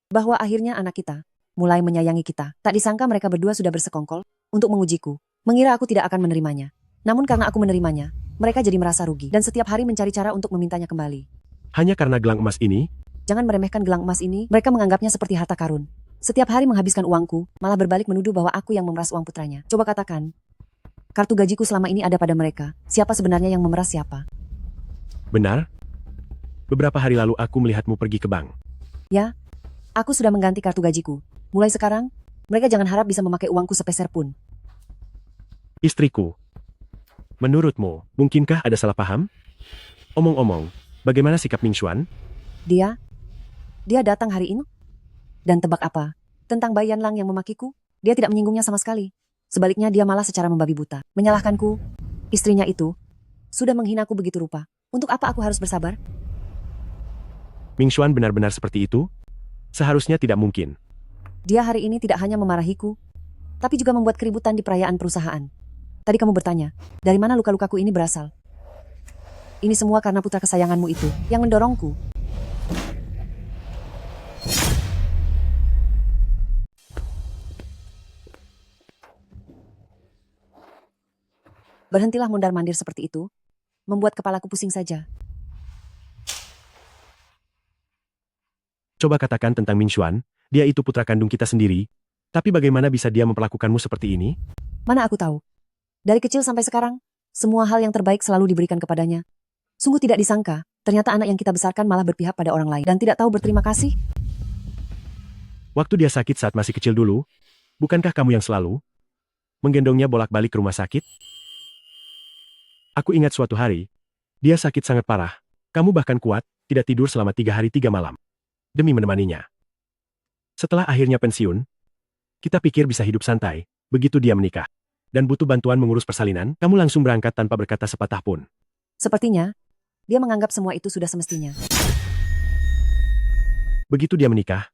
Speaker 2: bahwa akhirnya anak kita mulai menyayangi kita. Tak disangka mereka berdua sudah bersekongkol untuk mengujiku. Mengira aku tidak akan menerimanya. Namun karena aku menerimanya, mereka jadi merasa rugi dan setiap hari mencari cara untuk memintanya kembali.
Speaker 4: Hanya karena gelang emas ini?
Speaker 2: Jangan meremehkan gelang emas ini, mereka menganggapnya seperti harta karun. Setiap hari menghabiskan uangku, malah berbalik menuduh bahwa aku yang memeras uang putranya. Coba katakan, kartu gajiku selama ini ada pada mereka. Siapa sebenarnya yang memeras siapa?
Speaker 4: Benar? Beberapa hari lalu aku melihatmu pergi ke bank.
Speaker 2: Ya, aku sudah mengganti kartu gajiku. Mulai sekarang, mereka jangan harap bisa memakai uangku sepeser pun.
Speaker 4: Istriku, menurutmu, mungkinkah ada salah paham? Omong-omong, bagaimana sikap Mingxuan?
Speaker 2: Dia datang hari ini? Dan tebak apa? Tentang Bayan Lang yang memakiku? Dia tidak menyinggungnya sama sekali. Sebaliknya dia malah secara membabi buta. Menyalahkanku. Istrinya itu sudah menghinaku begitu rupa. Untuk apa aku harus bersabar?
Speaker 4: Mingxuan benar-benar seperti itu? Seharusnya tidak mungkin.
Speaker 2: Dia hari ini tidak hanya memarahiku, tapi juga membuat keributan di perayaan perusahaan. Tadi kamu bertanya, dari mana luka-lukaku ini berasal? Ini semua karena putra kesayanganmu itu yang mendorongku. Berhentilah mondar-mandir seperti itu. Membuat kepalaku pusing saja.
Speaker 4: Coba katakan tentang Ming Xuan, dia itu putra kandung kita sendiri. Tapi bagaimana bisa dia memperlakukanmu seperti ini?
Speaker 2: Mana aku tahu. Dari kecil sampai sekarang, semua hal yang terbaik selalu diberikan kepadanya. Sungguh tidak disangka, ternyata anak yang kita besarkan malah berpihak pada orang lain dan tidak tahu berterima kasih.
Speaker 4: Waktu dia sakit saat masih kecil dulu, bukankah kamu yang selalu menggendongnya bolak-balik ke rumah sakit? Aku ingat suatu hari, dia sakit sangat parah. Kamu bahkan kuat, tidak tidur selama 3 hari 3 malam. Demi menemaninya. Setelah akhirnya pensiun, kita pikir bisa hidup santai, begitu dia menikah. Dan butuh bantuan mengurus persalinan, kamu langsung berangkat tanpa berkata sepatah pun.
Speaker 2: Sepertinya, dia menganggap semua itu sudah semestinya.
Speaker 4: Begitu dia menikah,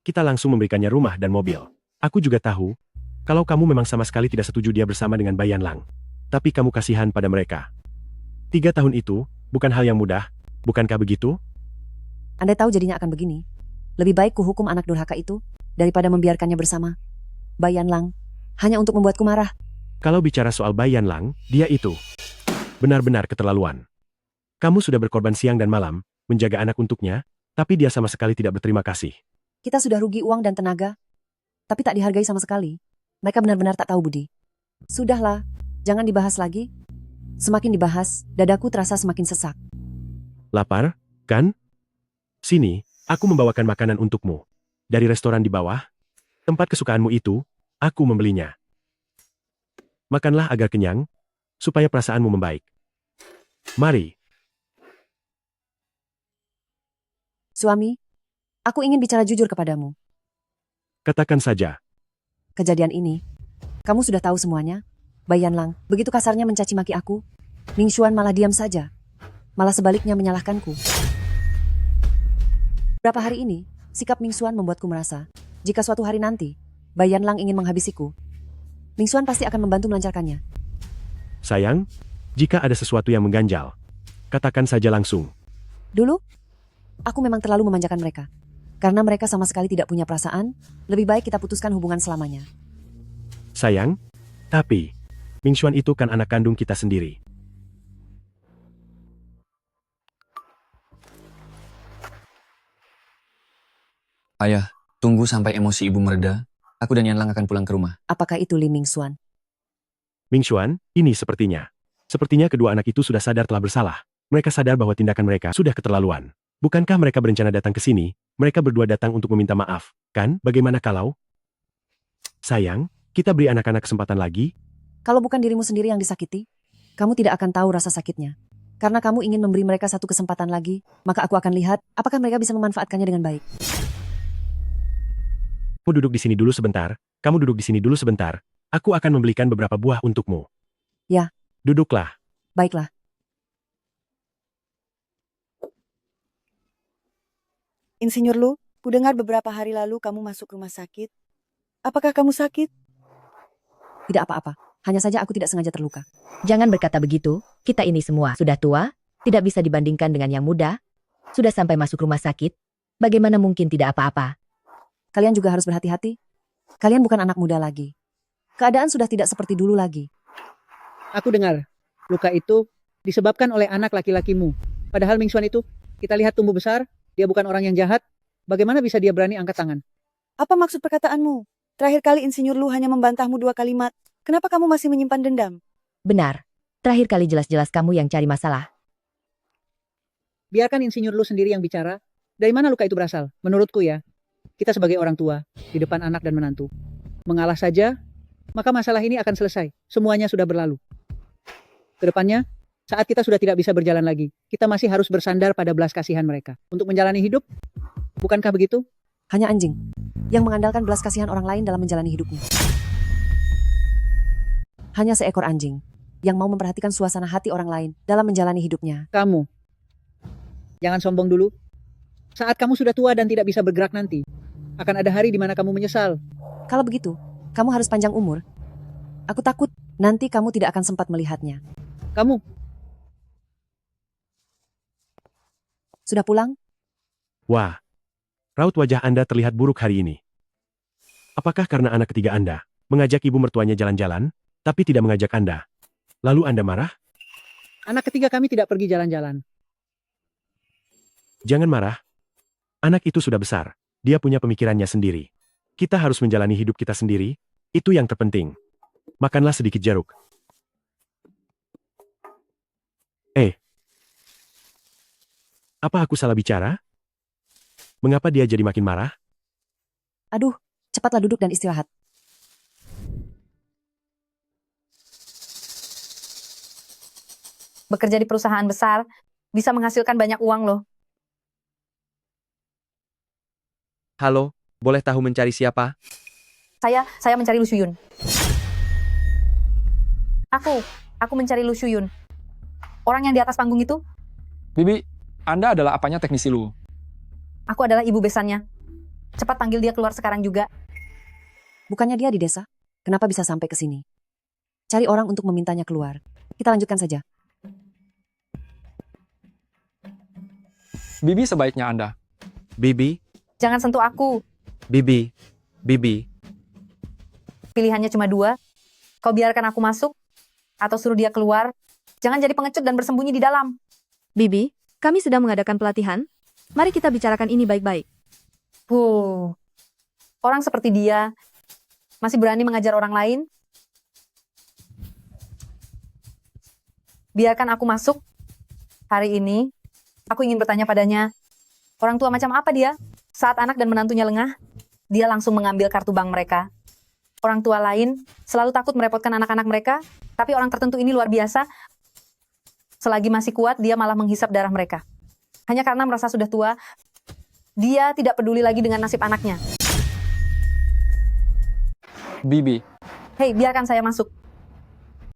Speaker 4: kita langsung memberikannya rumah dan mobil. Aku juga tahu, kalau kamu memang sama sekali tidak setuju dia bersama dengan Bayan Lang. Tapi kamu kasihan pada mereka. 3 tahun itu, bukan hal yang mudah, bukankah begitu?
Speaker 2: Andai tahu jadinya akan begini. Lebih baik kuhukum anak durhaka itu, daripada membiarkannya bersama Bayan Lang, hanya untuk membuatku marah.
Speaker 4: Kalau bicara soal Bayan Lang, dia itu benar-benar keterlaluan. Kamu sudah berkorban siang dan malam, menjaga anak untuknya, tapi dia sama sekali tidak berterima kasih.
Speaker 2: Kita sudah rugi uang dan tenaga, tapi tak dihargai sama sekali. Mereka benar-benar tak tahu budi. Sudahlah, jangan dibahas lagi. Semakin dibahas, dadaku terasa semakin sesak.
Speaker 4: Lapar, kan? Sini, aku membawakan makanan untukmu. Dari restoran di bawah, tempat kesukaanmu itu, aku membelinya. Makanlah agar kenyang, supaya perasaanmu membaik. Mari.
Speaker 2: Suami, aku ingin bicara jujur kepadamu.
Speaker 4: Katakan saja.
Speaker 2: Kejadian ini, kamu sudah tahu semuanya. Bayan Lang begitu kasarnya mencaci maki aku. Ming Xuan malah diam saja. Malah sebaliknya menyalahkanku. Berapa hari ini, sikap Ming Xuan membuatku merasa, jika suatu hari nanti, Bayan Lang ingin menghabisiku, Ming Xuan pasti akan membantu melancarkannya.
Speaker 4: Sayang, jika ada sesuatu yang mengganjal, katakan saja langsung.
Speaker 2: Dulu, aku memang terlalu memanjakan mereka. Karena mereka sama sekali tidak punya perasaan, lebih baik kita putuskan hubungan selamanya.
Speaker 4: Sayang, tapi, Ming Xuan itu kan anak kandung kita sendiri.
Speaker 1: Ayah, tunggu sampai emosi ibu mereda. Aku dan Yan Lang akan pulang ke rumah.
Speaker 2: Apakah itu Li Ming Xuan?
Speaker 4: Ming Xuan, ini sepertinya. Sepertinya kedua anak itu sudah sadar telah bersalah. Mereka sadar bahwa tindakan mereka sudah keterlaluan. Bukankah mereka berencana datang ke sini? Mereka berdua datang untuk meminta maaf, kan? Bagaimana kalau? Sayang, kita beri anak-anak kesempatan lagi.
Speaker 2: Kalau bukan dirimu sendiri yang disakiti, kamu tidak akan tahu rasa sakitnya. Karena kamu ingin memberi mereka satu kesempatan lagi, maka aku akan lihat apakah mereka bisa memanfaatkannya dengan baik.
Speaker 4: Kamu duduk di sini dulu sebentar. Kamu duduk di sini dulu sebentar. Aku akan membelikan beberapa buah untukmu.
Speaker 2: Ya.
Speaker 4: Duduklah.
Speaker 2: Baiklah.
Speaker 12: Insinyur Lu, kudengar beberapa hari lalu kamu masuk rumah sakit. Apakah kamu sakit?
Speaker 2: Tidak apa-apa. Hanya saja aku tidak sengaja terluka.
Speaker 5: Jangan berkata begitu, kita ini semua sudah tua, tidak bisa dibandingkan dengan yang muda. Sudah sampai masuk rumah sakit, bagaimana mungkin tidak apa-apa?
Speaker 2: Kalian juga harus berhati-hati. Kalian bukan anak muda lagi. Keadaan sudah tidak seperti dulu lagi.
Speaker 7: Aku dengar, luka itu disebabkan oleh anak laki-lakimu. Padahal Ming Xuan itu, kita lihat tumbuh besar, dia bukan orang yang jahat. Bagaimana bisa dia berani angkat tangan?
Speaker 12: Apa maksud perkataanmu? Terakhir kali Insinyur Lu hanya membantahmu 2 kalimat. Kenapa kamu masih menyimpan dendam?
Speaker 5: Benar. Terakhir kali jelas-jelas kamu yang cari masalah.
Speaker 7: Biarkan Insinyur Lu sendiri yang bicara. Dari mana luka itu berasal? Menurutku ya, kita sebagai orang tua, di depan anak dan menantu, mengalah saja, maka masalah ini akan selesai. Semuanya sudah berlalu. Kedepannya, saat kita sudah tidak bisa berjalan lagi, kita masih harus bersandar pada belas kasihan mereka. Untuk menjalani hidup, bukankah begitu?
Speaker 2: Hanya anjing yang mengandalkan belas kasihan orang lain dalam menjalani hidupnya. Hanya seekor anjing yang mau memperhatikan suasana hati orang lain dalam menjalani hidupnya.
Speaker 7: Kamu, jangan sombong dulu. Saat kamu sudah tua dan tidak bisa bergerak nanti, akan ada hari di mana kamu menyesal.
Speaker 2: Kalau begitu, kamu harus panjang umur. Aku takut nanti kamu tidak akan sempat melihatnya.
Speaker 7: Kamu
Speaker 2: sudah pulang?
Speaker 4: Wah, raut wajah Anda terlihat buruk hari ini. Apakah karena anak ketiga Anda mengajak ibu mertuanya jalan-jalan, tapi tidak mengajak Anda? Lalu Anda marah?
Speaker 7: Anak ketiga kami tidak pergi jalan-jalan.
Speaker 4: Jangan marah. Anak itu sudah besar. Dia punya pemikirannya sendiri. Kita harus menjalani hidup kita sendiri. Itu yang terpenting. Makanlah sedikit jeruk. Apa aku salah bicara? Mengapa dia jadi makin marah?
Speaker 2: Aduh, cepatlah duduk dan istirahat.
Speaker 10: Bekerja di perusahaan besar bisa menghasilkan banyak uang loh.
Speaker 9: Halo, boleh tahu mencari siapa?
Speaker 10: Saya mencari Lu Shuyun. Aku mencari Lu Shuyun. Orang yang di atas panggung itu,
Speaker 8: Bibi, Anda adalah apanya teknisi Lu?
Speaker 10: aku adalah ibu besannya. Cepat panggil dia keluar sekarang juga.
Speaker 2: Bukannya dia di desa? Kenapa bisa sampai ke sini? Cari orang untuk memintanya keluar. Kita lanjutkan saja.
Speaker 8: Bibi sebaiknya Anda.
Speaker 9: Bibi,
Speaker 10: Jangan sentuh aku.
Speaker 9: Bibi, Bibi.
Speaker 10: Pilihannya cuma dua. Kau biarkan aku masuk, atau suruh dia keluar. Jangan jadi pengecut dan bersembunyi di dalam. Bibi, kami sedang mengadakan pelatihan. Mari kita bicarakan ini baik-baik. Orang seperti dia masih berani mengajar orang lain. Biarkan aku masuk. Hari ini, aku ingin bertanya padanya, orang tua macam apa dia? Saat anak dan menantunya lengah, dia langsung mengambil kartu bank mereka. Orang tua lain selalu takut merepotkan anak-anak mereka, tapi orang tertentu ini luar biasa. Selagi masih kuat, dia malah menghisap darah mereka. Hanya karena merasa sudah tua, dia tidak peduli lagi dengan nasib anaknya.
Speaker 8: Bibi,
Speaker 10: Hei, biarkan saya masuk.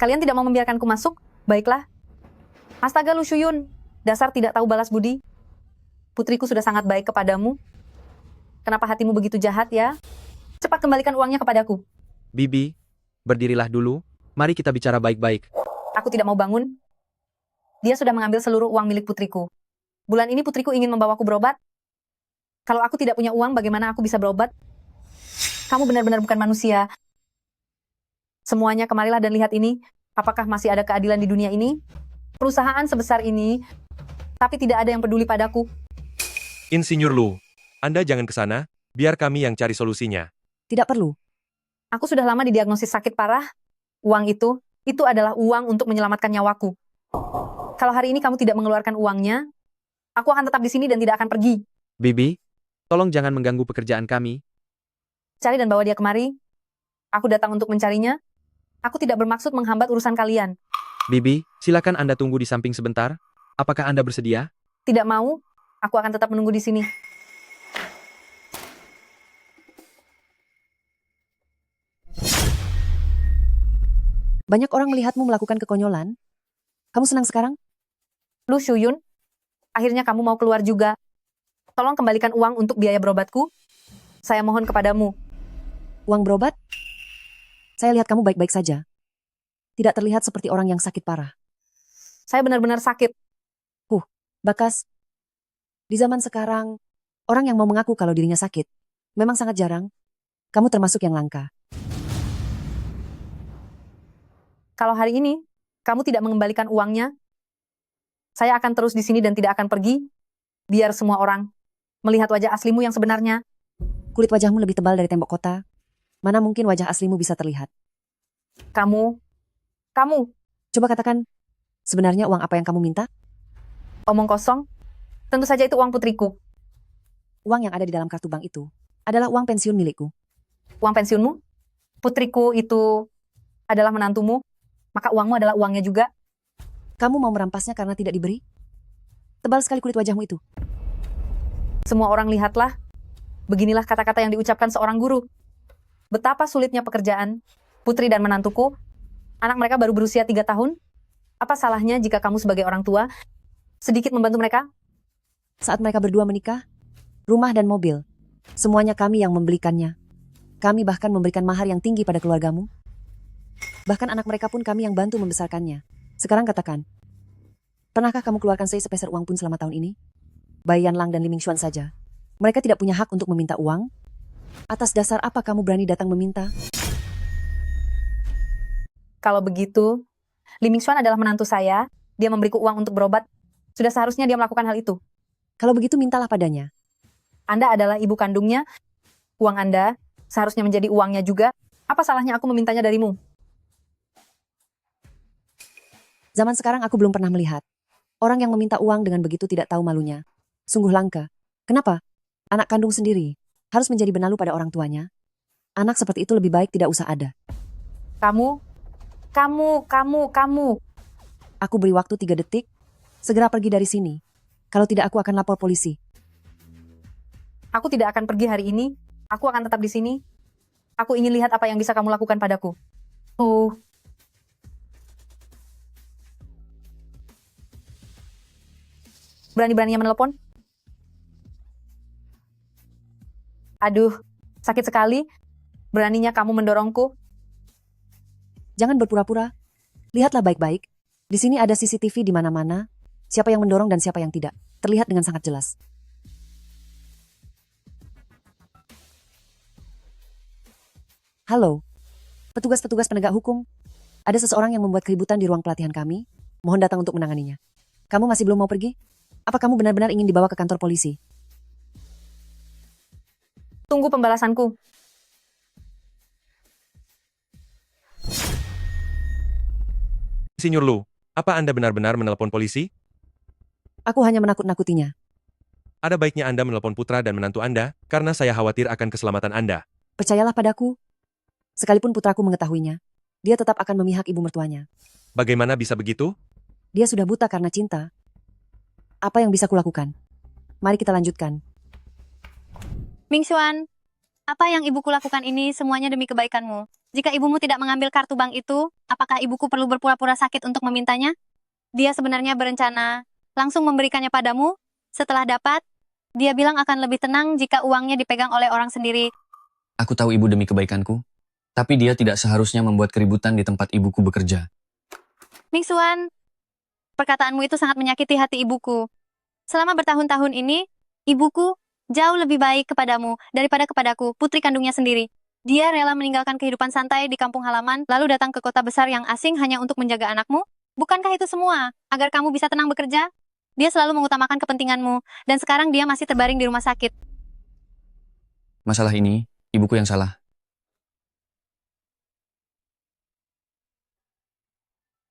Speaker 10: Kalian tidak mau membiarkanku masuk? Baiklah. Astaga Lu Shuyun, dasar tidak tahu balas budi. Putriku sudah sangat baik kepadamu. Kenapa hatimu begitu jahat ya? Cepat kembalikan uangnya kepadaku.
Speaker 9: Bibi, berdirilah dulu. Mari kita bicara baik-baik.
Speaker 10: Aku tidak mau bangun. Dia sudah mengambil seluruh uang milik putriku. Bulan ini putriku ingin membawaku berobat. Kalau aku tidak punya uang, bagaimana aku bisa berobat? Kamu benar-benar bukan manusia. Semuanya kemarilah dan lihat ini. Apakah masih ada keadilan di dunia ini? Perusahaan sebesar ini, tapi tidak ada yang peduli padaku.
Speaker 4: Insinyur Lu, Anda jangan ke sana. Biar kami yang cari solusinya.
Speaker 2: Tidak perlu.
Speaker 10: Aku sudah lama didiagnosis sakit parah. Uang itu adalah uang untuk menyelamatkan nyawaku. Kalau hari ini kamu tidak mengeluarkan uangnya, aku akan tetap di sini dan tidak akan pergi.
Speaker 9: Bibi, tolong jangan mengganggu pekerjaan kami.
Speaker 10: Cari dan bawa dia kemari. Aku datang untuk mencarinya. Aku tidak bermaksud menghambat urusan kalian.
Speaker 9: Bibi, silakan Anda tunggu di samping sebentar. Apakah Anda bersedia?
Speaker 10: Tidak mau, aku akan tetap menunggu di sini.
Speaker 2: Banyak orang melihatmu melakukan kekonyolan. Kamu senang sekarang?
Speaker 10: Lu Shuyun, akhirnya kamu mau keluar juga. Tolong kembalikan uang untuk biaya berobatku. Saya mohon kepadamu.
Speaker 2: Uang berobat? Saya lihat kamu baik-baik saja. Tidak terlihat seperti orang yang sakit parah.
Speaker 10: Saya benar-benar sakit.
Speaker 2: Bakas, di zaman sekarang, orang yang mau mengaku kalau dirinya sakit, memang sangat jarang. Kamu termasuk yang langka.
Speaker 10: Kalau hari ini kamu tidak mengembalikan uangnya, saya akan terus di sini dan tidak akan pergi, biar semua orang melihat wajah aslimu yang sebenarnya.
Speaker 2: Kulit wajahmu lebih tebal dari tembok kota. Mana mungkin wajah aslimu bisa terlihat?
Speaker 10: Kamu,
Speaker 2: Coba katakan, sebenarnya uang apa yang kamu minta?
Speaker 10: omong kosong. Tentu saja itu uang putriku.
Speaker 2: Uang yang ada di dalam kartu bank itu adalah uang pensiun milikku.
Speaker 10: Uang pensiunmu? Putriku itu adalah menantumu, maka uangmu adalah uangnya juga.
Speaker 2: Kamu mau merampasnya karena tidak diberi? Tebal sekali kulit wajahmu itu.
Speaker 10: Semua orang lihatlah. Beginilah kata-kata yang diucapkan seorang guru. Betapa sulitnya pekerjaan. Putri dan menantuku, anak mereka baru berusia 3 tahun. Apa salahnya jika kamu sebagai orang tua sedikit membantu mereka?
Speaker 2: Saat mereka berdua menikah, rumah dan mobil, semuanya kami yang membelikannya. Kami bahkan memberikan mahar yang tinggi pada keluargamu. Bahkan anak mereka pun kami yang bantu membesarkannya. Sekarang katakan, pernahkah kamu keluarkan sepeser uang pun selama tahun ini? Bai Yanlang dan Li Mingxuan saja. Mereka tidak punya hak untuk meminta uang. Atas dasar apa kamu berani datang meminta?
Speaker 10: Kalau begitu, Lee Ming-xuan adalah menantu saya, dia memberiku uang untuk berobat. Sudah seharusnya dia melakukan hal itu.
Speaker 2: Kalau begitu mintalah padanya.
Speaker 10: Anda adalah ibu kandungnya. Uang Anda seharusnya menjadi uangnya juga. Apa salahnya aku memintanya darimu?
Speaker 2: Zaman sekarang aku belum pernah melihat orang yang meminta uang dengan begitu tidak tahu malunya. Sungguh langka. Kenapa? Anak kandung sendiri harus menjadi benalu pada orang tuanya. Anak seperti itu lebih baik tidak usah ada.
Speaker 10: Kamu.
Speaker 2: Aku beri waktu 3 detik. Segera pergi dari sini. Kalau tidak aku akan lapor polisi.
Speaker 10: Aku tidak akan pergi hari ini. Aku akan tetap di sini. Aku ingin lihat apa yang bisa kamu lakukan padaku. Oh. Berani-beraninya menelepon? Aduh, sakit sekali. Beraninya kamu mendorongku.
Speaker 2: Jangan berpura-pura. Lihatlah baik-baik. Di sini ada CCTV di mana-mana. Siapa yang mendorong dan siapa yang tidak. Terlihat dengan sangat jelas. Halo. Petugas-petugas penegak hukum. Ada seseorang yang membuat keributan di ruang pelatihan kami. Mohon datang untuk menanganinya. Kamu masih belum mau pergi? Apa kamu benar-benar ingin dibawa ke kantor polisi?
Speaker 10: Tunggu pembalasanku.
Speaker 4: Insinyur Lu, apa Anda benar-benar menelpon polisi?
Speaker 2: Aku hanya menakut-nakutinya.
Speaker 4: Ada baiknya Anda menelpon putra dan menantu Anda, karena saya khawatir akan keselamatan Anda.
Speaker 2: Percayalah padaku. Sekalipun putraku mengetahuinya, dia tetap akan memihak ibu mertuanya.
Speaker 4: Bagaimana bisa begitu?
Speaker 2: Dia sudah buta karena cinta. Apa yang bisa kulakukan? Mari kita lanjutkan.
Speaker 3: Ming-xuan, apa yang ibuku lakukan ini semuanya demi kebaikanmu. Jika ibumu tidak mengambil kartu bank itu, apakah ibuku perlu berpura-pura sakit untuk memintanya? Dia sebenarnya berencana langsung memberikannya padamu. Setelah dapat, dia bilang akan lebih tenang jika uangnya dipegang oleh orang sendiri.
Speaker 1: Aku tahu ibu demi kebaikanku, tapi dia tidak seharusnya membuat keributan di tempat ibuku bekerja.
Speaker 3: Ming-xuan, perkataanmu itu sangat menyakiti hati ibuku. Selama bertahun-tahun ini, ibuku jauh lebih baik kepadamu daripada kepadaku, putri kandungnya sendiri. Dia rela meninggalkan kehidupan santai di kampung halaman, lalu datang ke kota besar yang asing hanya untuk menjaga anakmu? Bukankah itu semua agar kamu bisa tenang bekerja? Dia selalu mengutamakan kepentinganmu, dan sekarang dia masih terbaring di rumah sakit.
Speaker 1: Masalah ini, ibuku yang salah.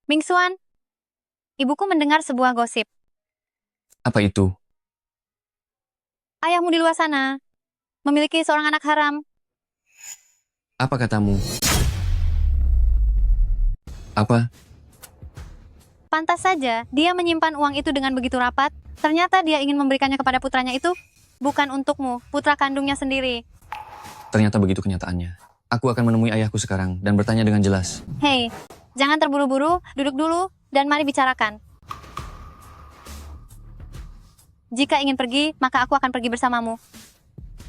Speaker 3: Ming-xuan, ibuku mendengar sebuah gosip.
Speaker 1: Apa itu?
Speaker 3: Ayahmu di luar sana memiliki seorang anak haram.
Speaker 1: Apa katamu? Apa?
Speaker 3: Pantas saja dia menyimpan uang itu dengan begitu rapat. Ternyata dia ingin memberikannya kepada putranya itu. Bukan untukmu, putra kandungnya sendiri.
Speaker 1: Ternyata begitu kenyataannya. Aku akan menemui ayahku sekarang dan bertanya dengan jelas.
Speaker 3: Hei, jangan terburu-buru, duduk dulu, dan mari bicarakan. Jika ingin pergi, maka aku akan pergi bersamamu.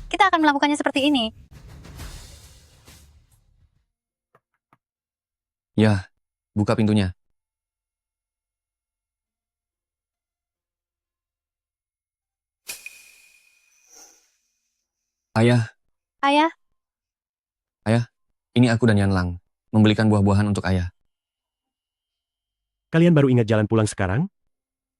Speaker 3: Kita akan melakukannya seperti ini.
Speaker 1: Ya, buka pintunya. Ayah,
Speaker 3: Ayah,
Speaker 1: ini aku dan Yanlang. Membelikan buah-buahan untuk ayah.
Speaker 4: Kalian baru ingat jalan pulang sekarang?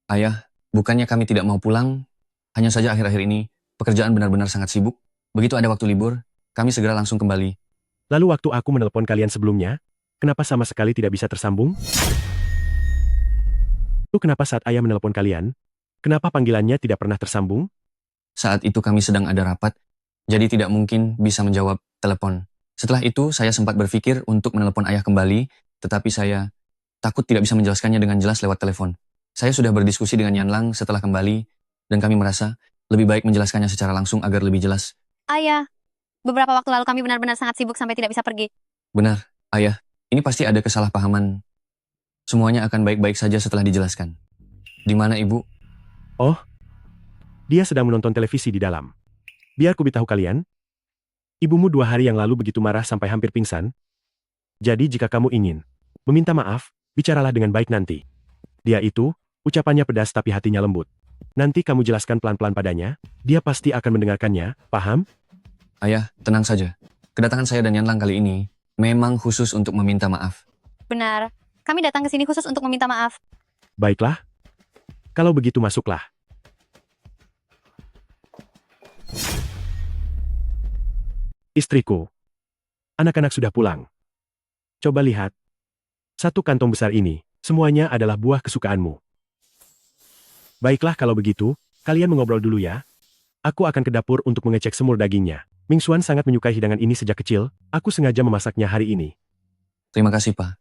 Speaker 1: Ayah, bukannya kami tidak mau pulang. Hanya saja akhir-akhir ini, pekerjaan benar-benar sangat sibuk. Begitu ada waktu libur, kami segera langsung kembali.
Speaker 4: Lalu waktu aku menelepon kalian sebelumnya, kenapa sama sekali tidak bisa tersambung? Lalu kenapa saat ayah menelepon kalian, kenapa panggilannya tidak pernah tersambung?
Speaker 1: Saat itu kami sedang ada rapat, jadi tidak mungkin bisa menjawab telepon. Setelah itu, saya sempat berpikir untuk menelepon ayah kembali, tetapi saya takut tidak bisa menjelaskannya dengan jelas lewat telepon. Saya sudah berdiskusi dengan Yanlang setelah kembali, dan kami merasa lebih baik menjelaskannya secara langsung agar lebih jelas.
Speaker 3: ayah. Beberapa waktu lalu kami benar-benar sangat sibuk sampai tidak bisa pergi.
Speaker 1: Benar, ayah. Ini pasti ada kesalahpahaman. Semuanya akan baik-baik saja setelah dijelaskan. Di mana ibu?
Speaker 4: Oh, dia sedang menonton televisi di dalam. Biar ku beritahu kalian, ibumu 2 hari yang lalu begitu marah sampai hampir pingsan. Jadi jika kamu ingin meminta maaf, bicaralah dengan baik nanti. Dia itu, ucapannya pedas tapi hatinya lembut. Nanti kamu jelaskan pelan-pelan padanya, dia pasti akan mendengarkannya, paham?
Speaker 1: Ayah, tenang saja. Kedatangan saya dan Yanlang kali ini memang khusus untuk meminta maaf.
Speaker 3: Benar, Kami datang ke sini khusus untuk meminta maaf.
Speaker 4: Baiklah. Kalau begitu masuklah. Istriku. Anak-anak sudah pulang. Coba lihat. Satu kantong besar ini, semuanya adalah buah kesukaanmu. Baiklah kalau begitu, kalian mengobrol dulu ya. Aku akan ke dapur untuk mengecek semur dagingnya. Mingxuan sangat menyukai hidangan ini sejak kecil, aku sengaja memasaknya hari ini.
Speaker 1: Terima kasih, Pak.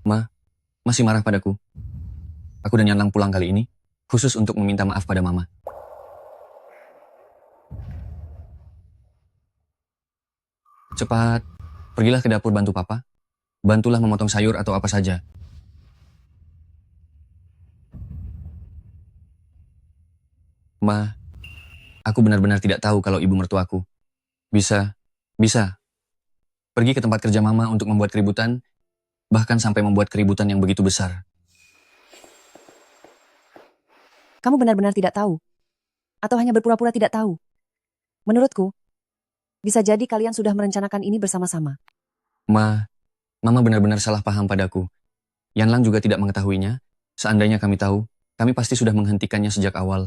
Speaker 1: Ma, masih marah padaku. Aku dan Yanlang pulang kali ini, khusus untuk meminta maaf pada Mama. Cepat, pergilah ke dapur bantu Papa. Bantulah memotong sayur atau apa saja. Ma, aku benar-benar tidak tahu kalau ibu mertuaku. Bisa. Pergi ke tempat kerja Mama untuk membuat keributan, bahkan sampai membuat keributan yang begitu besar.
Speaker 2: Kamu benar-benar tidak tahu? Atau hanya berpura-pura tidak tahu? Menurutku, bisa jadi kalian sudah merencanakan ini bersama-sama.
Speaker 1: Ma, Mama benar-benar salah paham padaku. Yanlang juga tidak mengetahuinya. Seandainya kami tahu, kami pasti sudah menghentikannya sejak awal.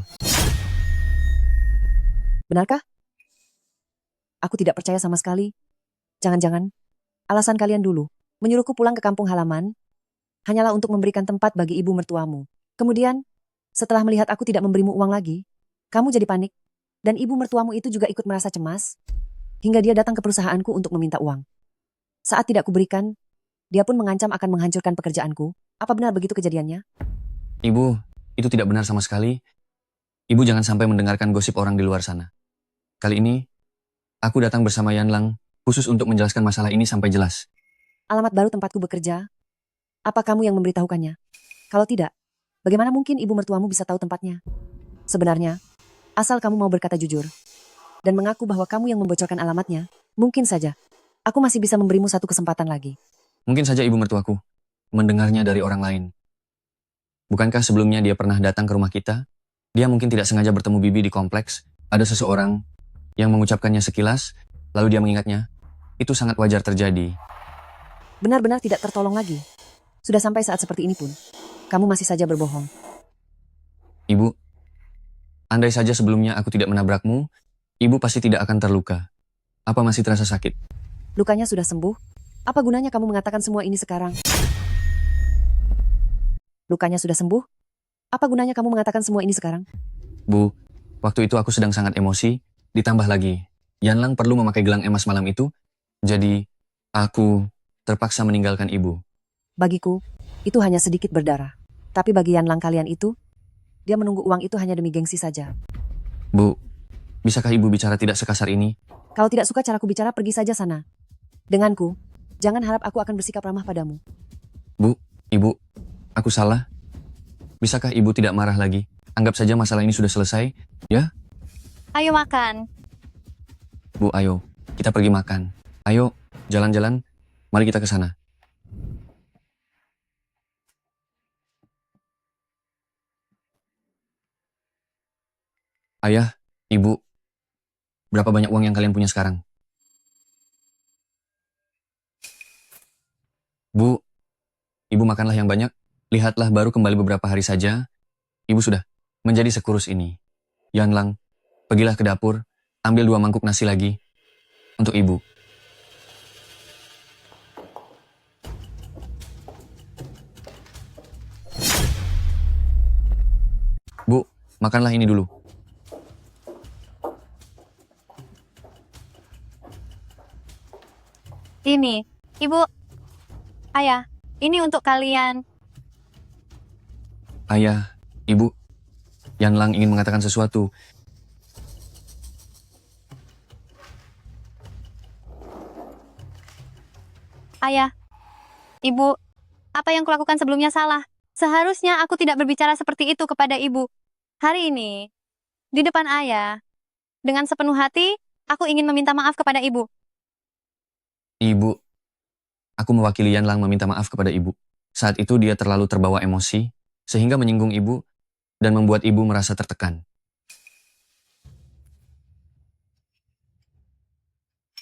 Speaker 2: Benarkah? Aku tidak percaya sama sekali. Jangan-jangan, alasan kalian dulu, menyuruhku pulang ke kampung halaman, hanyalah untuk memberikan tempat bagi ibu mertuamu. Kemudian, setelah melihat aku tidak memberimu uang lagi, kamu jadi panik, dan ibu mertuamu itu juga ikut merasa cemas, hingga dia datang ke perusahaanku untuk meminta uang. Saat tidak kuberikan, dia pun mengancam akan menghancurkan pekerjaanku. Apa benar begitu kejadiannya?
Speaker 1: Ibu, itu tidak benar sama sekali. Ibu jangan sampai mendengarkan gosip orang di luar sana. Kali ini, aku datang bersama Yanlang, khusus untuk menjelaskan masalah ini sampai jelas.
Speaker 2: Alamat baru tempatku bekerja? Apa kamu yang memberitahukannya? Kalau tidak, bagaimana mungkin ibu mertuamu bisa tahu tempatnya? Sebenarnya, asal kamu mau berkata jujur, dan mengaku bahwa kamu yang membocorkan alamatnya, mungkin saja, aku masih bisa memberimu satu kesempatan lagi.
Speaker 1: Mungkin saja ibu mertuaku mendengarnya dari orang lain. Bukankah sebelumnya dia pernah datang ke rumah kita? Dia mungkin tidak sengaja bertemu Bibi di kompleks. Ada seseorang yang mengucapkannya sekilas, lalu dia mengingatnya. Itu sangat wajar terjadi.
Speaker 2: Benar-benar tidak tertolong lagi. Sudah sampai saat seperti ini pun, kamu masih saja berbohong.
Speaker 1: Ibu, andai saja sebelumnya aku tidak menabrakmu, ibu pasti tidak akan terluka. Apa masih terasa sakit?
Speaker 2: Lukanya sudah sembuh. Apa gunanya kamu mengatakan semua ini sekarang? Lukanya sudah sembuh? Apa gunanya kamu mengatakan semua ini sekarang?
Speaker 1: Bu, waktu itu aku sedang sangat emosi, ditambah lagi, Yanlang perlu memakai gelang emas malam itu, jadi aku terpaksa meninggalkan ibu.
Speaker 2: Bagiku, itu hanya sedikit berdarah. Tapi bagi Yanlang kalian itu, dia menunggu uang itu hanya demi gengsi saja.
Speaker 1: Bu, bisakah ibu bicara tidak sekasar ini?
Speaker 2: Kalau tidak suka caraku bicara, pergi saja sana. Denganku, jangan harap aku akan bersikap ramah padamu.
Speaker 1: Bu, ibu, aku salah. Bisakah ibu tidak marah lagi? Anggap saja masalah ini sudah selesai, ya?
Speaker 3: Ayo makan.
Speaker 1: Bu, ayo, kita pergi makan. Ayo, jalan-jalan, mari kita ke sana. Ayah, ibu, berapa banyak uang yang kalian punya sekarang? Bu, ibu makanlah yang banyak. Lihatlah baru kembali beberapa hari saja, ibu sudah menjadi sekurus ini. Yanlang, pergilah ke dapur, ambil 2 mangkuk nasi lagi untuk ibu. Bu, makanlah ini dulu.
Speaker 3: Ini, Ibu. Ayah, ini untuk kalian.
Speaker 1: Ayah, ibu, Yanlang ingin mengatakan sesuatu.
Speaker 3: Ayah, Ibu, apa yang kulakukan sebelumnya salah. Seharusnya aku tidak berbicara seperti itu kepada Ibu. Hari ini, di depan Ayah, dengan sepenuh hati, aku ingin meminta maaf kepada Ibu.
Speaker 1: Ibu, aku mewakili Yanlang meminta maaf kepada ibu. Saat itu dia terlalu terbawa emosi, sehingga menyinggung ibu dan membuat ibu merasa tertekan.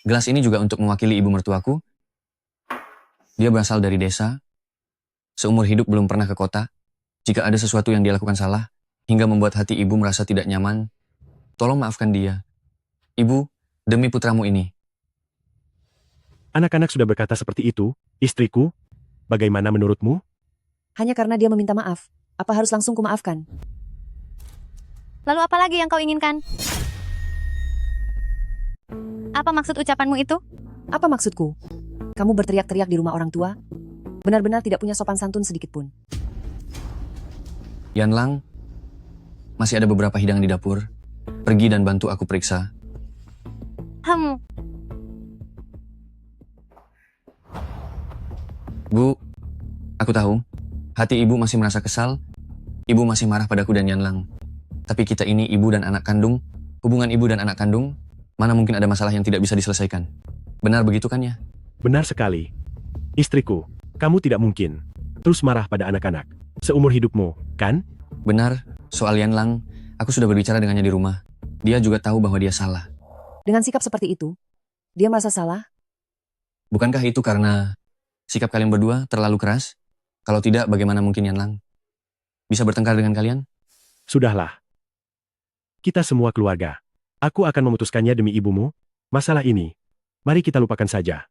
Speaker 1: Gelas ini juga untuk mewakili ibu mertuaku. Dia berasal dari desa. Seumur hidup belum pernah ke kota. Jika ada sesuatu yang dia lakukan salah, hingga membuat hati ibu merasa tidak nyaman, tolong maafkan dia. Ibu, demi putramu ini.
Speaker 4: Anak-anak sudah berkata seperti itu, istriku, bagaimana menurutmu?
Speaker 2: Hanya karena dia meminta maaf. Apa harus langsung kumaafkan?
Speaker 3: Lalu apa lagi yang kau inginkan? Apa maksud ucapanmu itu?
Speaker 2: Apa maksudku? Kamu berteriak-teriak di rumah orang tua? Benar-benar tidak punya sopan santun sedikit pun.
Speaker 1: Yanlang, masih ada beberapa hidang di dapur. Pergi dan bantu aku periksa. Bu, aku tahu, hati ibu masih merasa kesal. Ibu masih marah padaku dan Yanlang. Tapi kita ini ibu dan anak kandung. Hubungan ibu dan anak kandung, mana mungkin ada masalah yang tidak bisa diselesaikan. Benar begitu kan ya?
Speaker 4: Benar sekali. Istriku, kamu tidak mungkin terus marah pada anak-anak seumur hidupmu, kan?
Speaker 1: Benar, soal Yanlang, aku sudah berbicara dengannya di rumah. Dia juga tahu bahwa dia salah.
Speaker 2: Dengan sikap seperti itu, dia merasa salah?
Speaker 1: Bukankah itu karena sikap kalian berdua terlalu keras? Kalau tidak, bagaimana mungkin Yanlang bisa bertengkar dengan kalian?
Speaker 4: Sudahlah. Kita semua keluarga. Aku akan memutuskannya demi ibumu. Masalah ini, mari kita lupakan saja.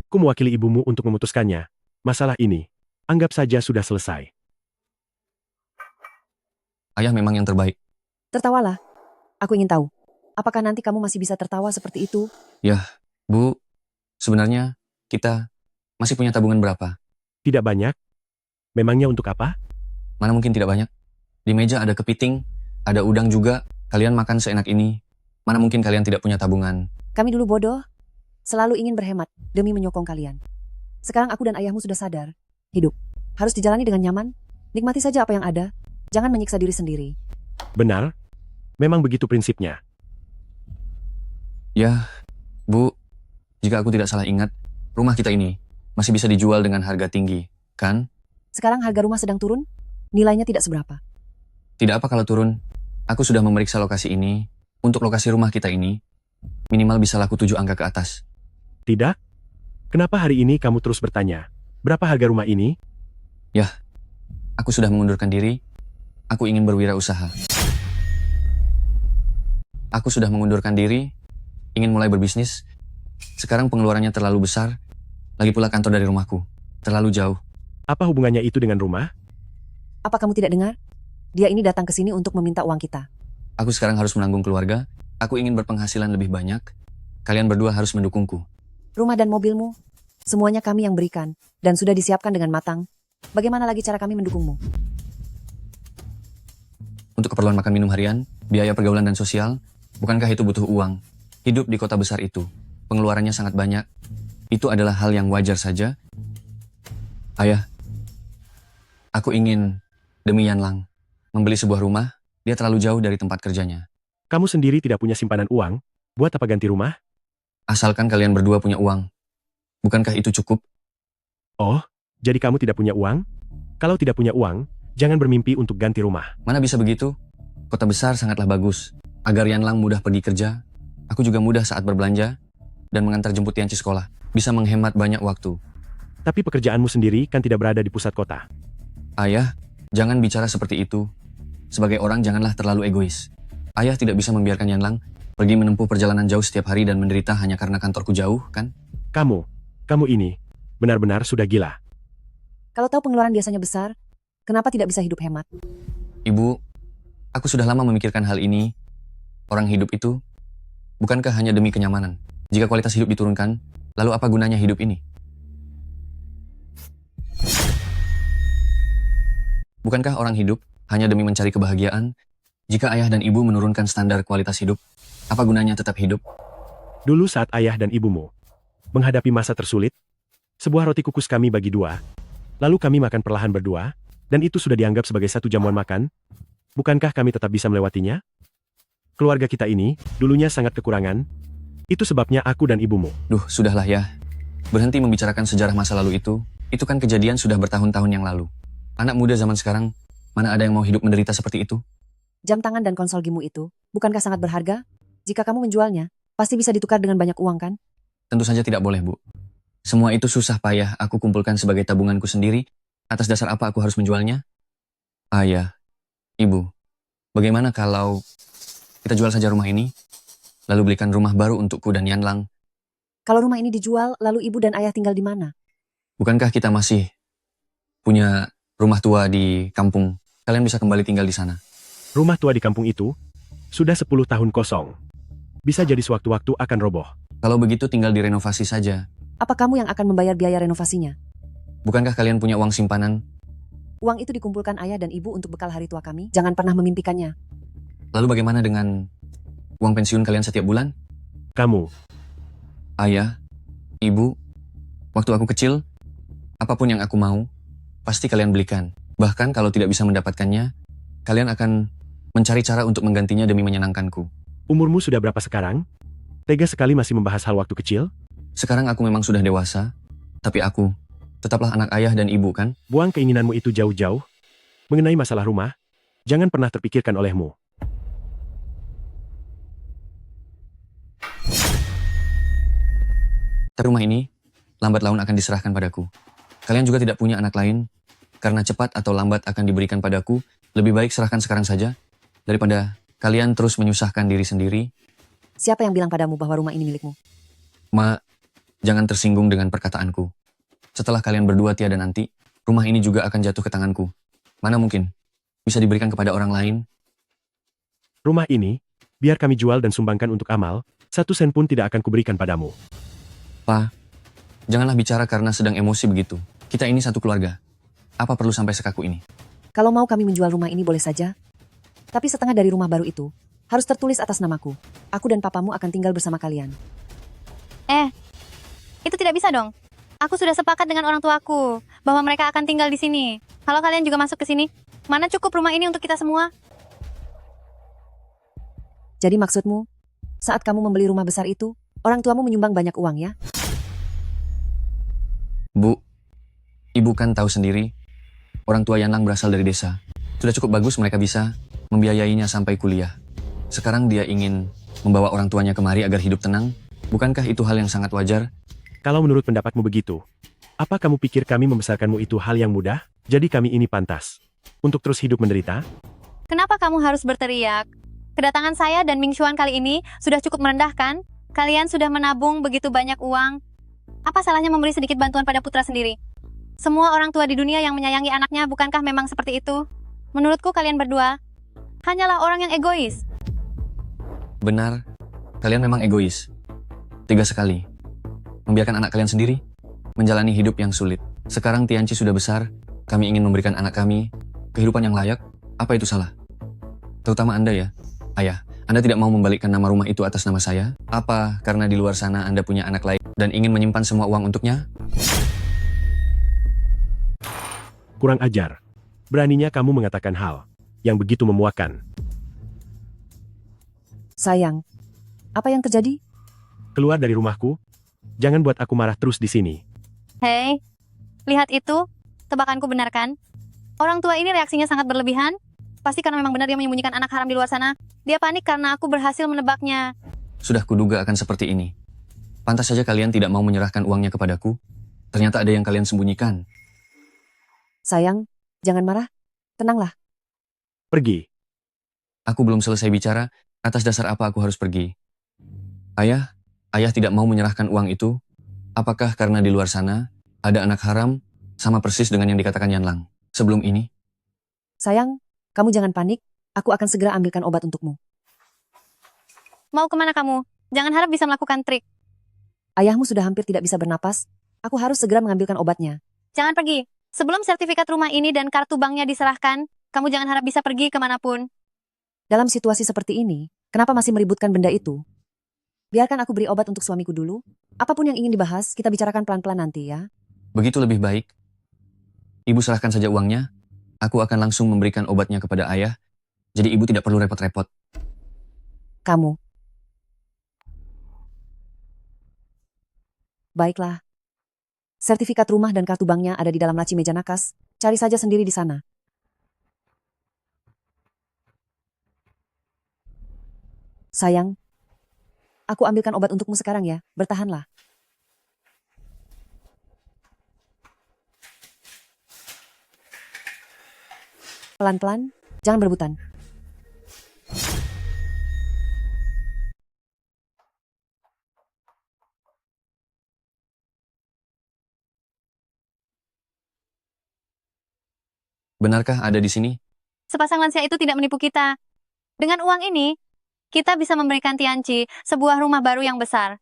Speaker 4: Ku mewakili ibumu untuk memutuskannya. Masalah ini, anggap saja sudah selesai.
Speaker 1: Ayah memang yang terbaik.
Speaker 2: Tertawalah. Aku ingin tahu, apakah nanti kamu masih bisa tertawa seperti itu?
Speaker 1: Yah, Bu, sebenarnya kita masih punya tabungan berapa?
Speaker 4: Tidak banyak. Memangnya untuk apa?
Speaker 1: Mana mungkin tidak banyak. Di meja ada kepiting, ada udang juga. Kalian makan seenak ini. Mana mungkin kalian tidak punya tabungan?
Speaker 2: Kami dulu bodoh, selalu ingin berhemat demi menyokong kalian. Sekarang aku dan ayahmu sudah sadar, hidup harus dijalani dengan nyaman. Nikmati saja apa yang ada, jangan menyiksa diri sendiri.
Speaker 4: Benar. Memang begitu prinsipnya.
Speaker 1: Ya, Bu, jika aku tidak salah ingat, rumah kita ini masih bisa dijual dengan harga tinggi, kan?
Speaker 2: Sekarang harga rumah sedang turun, nilainya tidak seberapa.
Speaker 1: Tidak apa kalau turun. Aku sudah memeriksa lokasi ini. Untuk lokasi rumah kita ini, minimal bisa laku 7 angka ke atas.
Speaker 4: Tidak? Kenapa hari ini kamu terus bertanya? Berapa harga rumah ini?
Speaker 1: Yah, aku sudah mengundurkan diri. Aku ingin berwirausaha. Aku sudah mengundurkan diri, ingin mulai berbisnis. Sekarang pengeluarannya terlalu besar. Lagi pula kantor dari rumahku terlalu jauh.
Speaker 4: Apa hubungannya itu dengan rumah?
Speaker 2: Apa kamu tidak dengar? Dia ini datang ke sini untuk meminta uang kita.
Speaker 1: Aku sekarang harus menanggung keluarga. Aku ingin berpenghasilan lebih banyak. Kalian berdua harus mendukungku.
Speaker 2: Rumah dan mobilmu, semuanya kami yang berikan, dan sudah disiapkan dengan matang. Bagaimana lagi cara kami mendukungmu?
Speaker 1: Untuk keperluan makan minum harian, biaya pergaulan dan sosial, bukankah itu butuh uang? Hidup di kota besar itu, pengeluarannya sangat banyak. Itu adalah hal yang wajar saja. Ayah, aku ingin, demi Yanlang, membeli sebuah rumah. Dia terlalu jauh dari tempat kerjanya.
Speaker 4: Kamu sendiri tidak punya simpanan uang? Buat apa ganti rumah?
Speaker 1: Asalkan kalian berdua punya uang. Bukankah itu cukup?
Speaker 4: Oh, jadi kamu tidak punya uang? Kalau tidak punya uang, jangan bermimpi untuk ganti rumah.
Speaker 1: Mana bisa begitu? Kota besar sangatlah bagus. Agar Yanlang mudah pergi kerja, aku juga mudah saat berbelanja, dan mengantar jemput Tianci sekolah. Bisa menghemat banyak waktu.
Speaker 4: Tapi pekerjaanmu sendiri kan tidak berada di pusat kota.
Speaker 1: Ayah, jangan bicara seperti itu. Sebagai orang janganlah terlalu egois. Ayah tidak bisa membiarkan Yanlang pergi menempuh perjalanan jauh setiap hari dan menderita hanya karena kantorku jauh, kan?
Speaker 4: Kamu ini, benar-benar sudah gila.
Speaker 2: Kalau tahu pengeluaran biasanya besar, kenapa tidak bisa hidup hemat?
Speaker 1: Ibu, aku sudah lama memikirkan hal ini. Orang hidup itu, bukankah hanya demi kenyamanan? Jika kualitas hidup diturunkan, lalu apa gunanya hidup ini? Bukankah orang hidup hanya demi mencari kebahagiaan? Jika ayah dan ibu menurunkan standar kualitas hidup, apa gunanya tetap hidup?
Speaker 4: Dulu saat ayah dan ibumu menghadapi masa tersulit, sebuah roti kukus kami bagi 2. Lalu kami makan perlahan berdua, dan itu sudah dianggap sebagai satu jamuan makan. Bukankah kami tetap bisa melewatinya? Keluarga kita ini, dulunya sangat kekurangan. Itu sebabnya aku dan ibumu.
Speaker 1: Duh, sudahlah ya. Berhenti membicarakan sejarah masa lalu itu. Itu kan kejadian sudah bertahun-tahun yang lalu. Anak muda zaman sekarang, mana ada yang mau hidup menderita seperti itu?
Speaker 2: Jam tangan dan konsol gimu itu, bukankah sangat berharga? Jika kamu menjualnya, pasti bisa ditukar dengan banyak uang kan?
Speaker 1: Tentu saja tidak boleh, Bu. Semua itu susah payah aku kumpulkan sebagai tabunganku sendiri. Atas dasar apa aku harus menjualnya? Ayah, Ibu, bagaimana kalau kita jual saja rumah ini, lalu belikan rumah baru untukku dan Yanlang?
Speaker 2: Kalau rumah ini dijual, lalu ibu dan ayah tinggal di mana?
Speaker 1: Bukankah kita masih punya rumah tua di kampung? Kalian bisa kembali tinggal di sana.
Speaker 4: Rumah tua di kampung itu sudah 10 tahun kosong. Bisa jadi sewaktu-waktu akan roboh.
Speaker 1: Kalau begitu tinggal direnovasi saja.
Speaker 2: Apa kamu yang akan membayar biaya renovasinya?
Speaker 1: Bukankah kalian punya uang simpanan?
Speaker 2: Uang itu dikumpulkan ayah dan ibu untuk bekal hari tua kami. Jangan pernah memimpikannya.
Speaker 1: Lalu bagaimana dengan uang pensiun kalian setiap bulan?
Speaker 4: Kamu,
Speaker 1: Ayah, Ibu, waktu aku kecil, apapun yang aku mau, pasti kalian belikan. Bahkan kalau tidak bisa mendapatkannya, kalian akan mencari cara untuk menggantinya demi menyenangkanku.
Speaker 4: umurmu sudah berapa sekarang? Tega sekali masih membahas hal waktu kecil?
Speaker 1: Sekarang aku memang sudah dewasa, tapi aku tetaplah anak ayah dan ibu kan?
Speaker 4: Buang keinginanmu itu jauh-jauh. Mengenai masalah rumah, jangan pernah terpikirkan olehmu.
Speaker 1: Tapi rumah ini, lambat laun akan diserahkan padaku. Kalian juga tidak punya anak lain, karena cepat atau lambat akan diberikan padaku, lebih baik serahkan sekarang saja, daripada kalian terus menyusahkan diri sendiri.
Speaker 2: Siapa yang bilang padamu bahwa rumah ini milikmu?
Speaker 1: Ma, jangan tersinggung dengan perkataanku. Setelah kalian berdua tiada nanti, rumah ini juga akan jatuh ke tanganku. Mana mungkin bisa diberikan kepada orang lain?
Speaker 4: Rumah ini, biar kami jual dan sumbangkan untuk amal, 1 sen pun tidak akan kuberikan padamu.
Speaker 1: Pa, janganlah bicara karena sedang emosi begitu. Kita ini satu keluarga. Apa perlu sampai sekaku ini?
Speaker 2: Kalau mau kami menjual rumah ini boleh saja. Tapi setengah dari rumah baru itu harus tertulis atas namaku. Aku dan papamu akan tinggal bersama kalian.
Speaker 3: Itu tidak bisa dong. Aku sudah sepakat dengan orang tuaku bahwa mereka akan tinggal di sini. Kalau kalian juga masuk ke sini, mana cukup rumah ini untuk kita semua?
Speaker 2: Jadi maksudmu, saat kamu membeli rumah besar itu, orang tuamu menyumbang banyak uang ya?
Speaker 1: Bu, ibu kan tahu sendiri, orang tua Yanlang berasal dari desa. Sudah cukup bagus mereka bisa membiayainya sampai kuliah. Sekarang dia ingin membawa orang tuanya kemari agar hidup tenang. Bukankah itu hal yang sangat wajar?
Speaker 4: Kalau menurut pendapatmu begitu, apa kamu pikir kami membesarkanmu itu hal yang mudah? Jadi kami ini pantas untuk terus hidup menderita?
Speaker 3: Kenapa kamu harus berteriak? Kedatangan saya dan Ming Xuan kali ini sudah cukup merendahkan. Kalian sudah menabung begitu banyak uang. Apa salahnya memberi sedikit bantuan pada putra sendiri? Semua orang tua di dunia yang menyayangi anaknya bukankah memang seperti itu? Menurutku kalian berdua hanyalah orang yang egois.
Speaker 1: Benar, kalian memang egois. Tega sekali. Membiarkan anak kalian sendiri menjalani hidup yang sulit. Sekarang Tianci sudah besar, kami ingin memberikan anak kami kehidupan yang layak. Apa itu salah? Terutama Anda ya, Ayah. Anda tidak mau membalikkan nama rumah itu atas nama saya? Apa karena di luar sana Anda punya anak lain dan ingin menyimpan semua uang untuknya?
Speaker 4: Kurang ajar. Beraninya kamu mengatakan hal yang begitu memuakkan.
Speaker 2: Sayang, apa yang terjadi?
Speaker 4: Keluar dari rumahku. Jangan buat aku marah terus di sini.
Speaker 3: Hei, lihat itu. Tebakanku benar kan? Orang tua ini reaksinya sangat berlebihan. Pasti karena memang benar dia menyembunyikan anak haram di luar sana. Dia panik karena aku berhasil menebaknya.
Speaker 1: Sudah kuduga akan seperti ini. Pantas saja kalian tidak mau menyerahkan uangnya kepadaku. Ternyata ada yang kalian sembunyikan.
Speaker 2: Sayang, jangan marah. Tenanglah.
Speaker 4: Pergi.
Speaker 1: Aku belum selesai bicara, atas dasar apa aku harus pergi? Ayah tidak mau menyerahkan uang itu. Apakah karena di luar sana ada anak haram sama persis dengan yang dikatakan Yanlang sebelum ini?
Speaker 2: Sayang, kamu jangan panik. Aku akan segera ambilkan obat untukmu.
Speaker 3: Mau kemana kamu? Jangan harap bisa melakukan trik.
Speaker 2: Ayahmu sudah hampir tidak bisa bernapas. Aku harus segera mengambilkan obatnya.
Speaker 3: Jangan pergi. Sebelum sertifikat rumah ini dan kartu banknya diserahkan, kamu jangan harap bisa pergi kemanapun.
Speaker 2: Dalam situasi seperti ini, kenapa masih meributkan benda itu? Biarkan aku beri obat untuk suamiku dulu. Apapun yang ingin dibahas, kita bicarakan pelan-pelan nanti ya.
Speaker 1: Begitu lebih baik. Ibu serahkan saja uangnya. Aku akan langsung memberikan obatnya kepada ayah. Jadi ibu tidak perlu repot-repot.
Speaker 2: Kamu. Baiklah. Sertifikat rumah dan kartu banknya ada di dalam laci meja nakas. Cari saja sendiri di sana. Sayang, Aku ambilkan obat untukmu sekarang ya, bertahanlah. Pelan-pelan, jangan berebutan.
Speaker 1: Benarkah ada di sini?
Speaker 3: Sepasang lansia itu tidak menipu kita. Dengan uang ini, kita bisa memberikan Tianci sebuah rumah baru yang besar.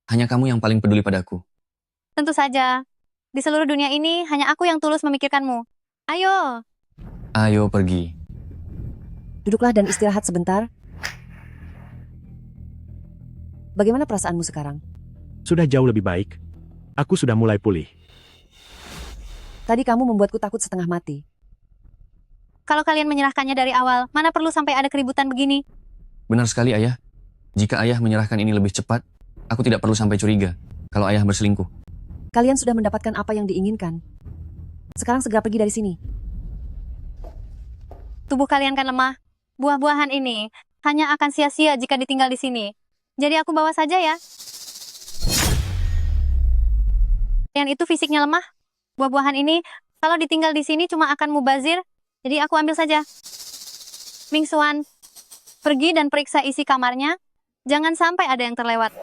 Speaker 1: Hanya kamu yang paling peduli padaku.
Speaker 3: Tentu saja, di seluruh dunia ini hanya aku yang tulus memikirkanmu. Ayo,
Speaker 1: Ayo pergi.
Speaker 2: Duduklah dan istirahat sebentar. Bagaimana perasaanmu sekarang?
Speaker 4: Sudah jauh lebih baik. Aku sudah mulai pulih.
Speaker 2: Tadi kamu membuatku takut setengah mati.
Speaker 3: kalau kalian menyerahkannya dari awal, mana perlu sampai ada keributan begini?
Speaker 1: Benar sekali, Ayah. Jika Ayah menyerahkan ini lebih cepat, aku tidak perlu sampai curiga kalau Ayah berselingkuh.
Speaker 2: Kalian sudah mendapatkan apa yang diinginkan. Sekarang segera pergi dari sini.
Speaker 3: Tubuh kalian kan lemah. Buah-buahan ini hanya akan sia-sia jika ditinggal di sini. Jadi aku bawa saja ya. Yang itu fisiknya lemah. Buah-buahan ini kalau ditinggal di sini cuma akan mubazir. Jadi aku ambil saja. Ming Xuan, pergi dan periksa isi kamarnya. Jangan sampai ada yang terlewat.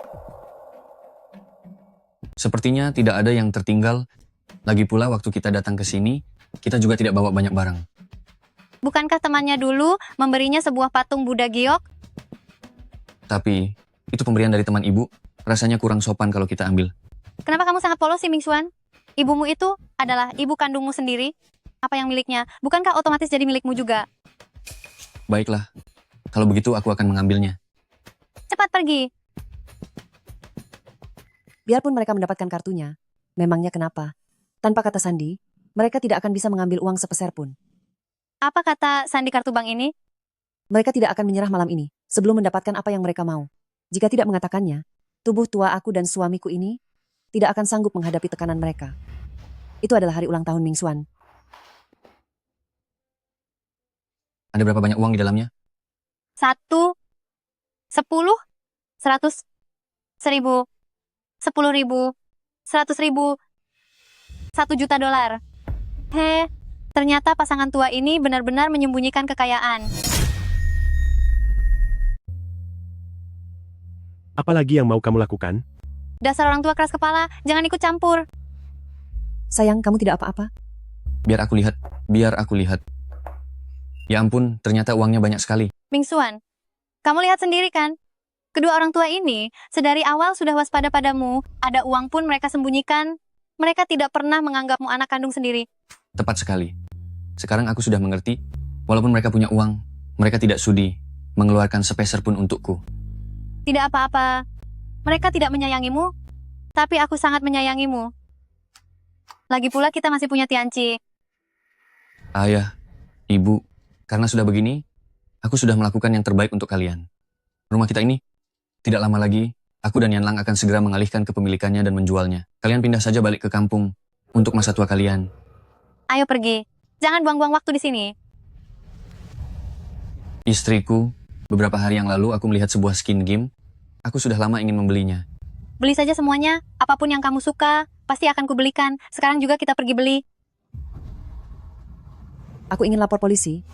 Speaker 1: Sepertinya tidak ada yang tertinggal. Lagi pula waktu kita datang ke sini, kita juga tidak bawa banyak barang.
Speaker 3: Bukankah temannya dulu memberinya sebuah patung Buddha giok?
Speaker 1: Tapi, itu pemberian dari teman ibu. Rasanya kurang sopan kalau kita ambil.
Speaker 3: Kenapa kamu sangat polos sih, Ming Xuan? Ibumu itu adalah ibu kandungmu sendiri. Apa yang miliknya, bukankah otomatis jadi milikmu juga?
Speaker 1: Baiklah, kalau begitu aku akan mengambilnya.
Speaker 3: Cepat pergi.
Speaker 2: Biarpun mereka mendapatkan kartunya, memangnya kenapa? Tanpa kata sandi, mereka tidak akan bisa mengambil uang sepeser pun.
Speaker 3: Apa kata sandi kartu bank ini?
Speaker 2: Mereka tidak akan menyerah malam ini, sebelum mendapatkan apa yang mereka mau. Jika tidak mengatakannya, tubuh tua aku dan suamiku ini tidak akan sanggup menghadapi tekanan mereka. Itu adalah hari ulang tahun Ming Xuan.
Speaker 1: Ada berapa banyak uang di dalamnya?
Speaker 3: 1, 10, 100, 1000, 10.000, 100.000, 1 juta dolar. Ternyata pasangan tua ini benar-benar menyembunyikan kekayaan.
Speaker 4: Apalagi yang mau kamu lakukan?
Speaker 3: Dasar orang tua keras kepala, jangan ikut campur.
Speaker 2: Sayang, kamu tidak apa-apa.
Speaker 1: Biar aku lihat. Ya ampun, ternyata uangnya banyak sekali.
Speaker 3: Ming Xuan, kamu lihat sendiri kan? Kedua orang tua ini sedari awal sudah waspada padamu. Ada uang pun mereka sembunyikan. Mereka tidak pernah menganggapmu anak kandung sendiri.
Speaker 1: Tepat sekali. Sekarang aku sudah mengerti, walaupun mereka punya uang, mereka tidak sudi mengeluarkan sepeser pun untukku.
Speaker 3: Tidak apa-apa. Mereka tidak menyayangimu, tapi aku sangat menyayangimu. Lagi pula kita masih punya Tianci.
Speaker 1: Ayah, ibu, karena sudah begini, aku sudah melakukan yang terbaik untuk kalian. Rumah kita ini, tidak lama lagi, aku dan Yanlang akan segera mengalihkan kepemilikannya dan menjualnya. Kalian pindah saja balik ke kampung untuk masa tua kalian.
Speaker 3: Ayo pergi. Jangan buang-buang waktu di sini.
Speaker 1: Istriku, beberapa hari yang lalu aku melihat sebuah skin game. Aku sudah lama ingin membelinya.
Speaker 3: Beli saja semuanya. Apapun yang kamu suka, pasti akan kubelikan. Sekarang juga kita pergi beli.
Speaker 2: Aku ingin lapor polisi.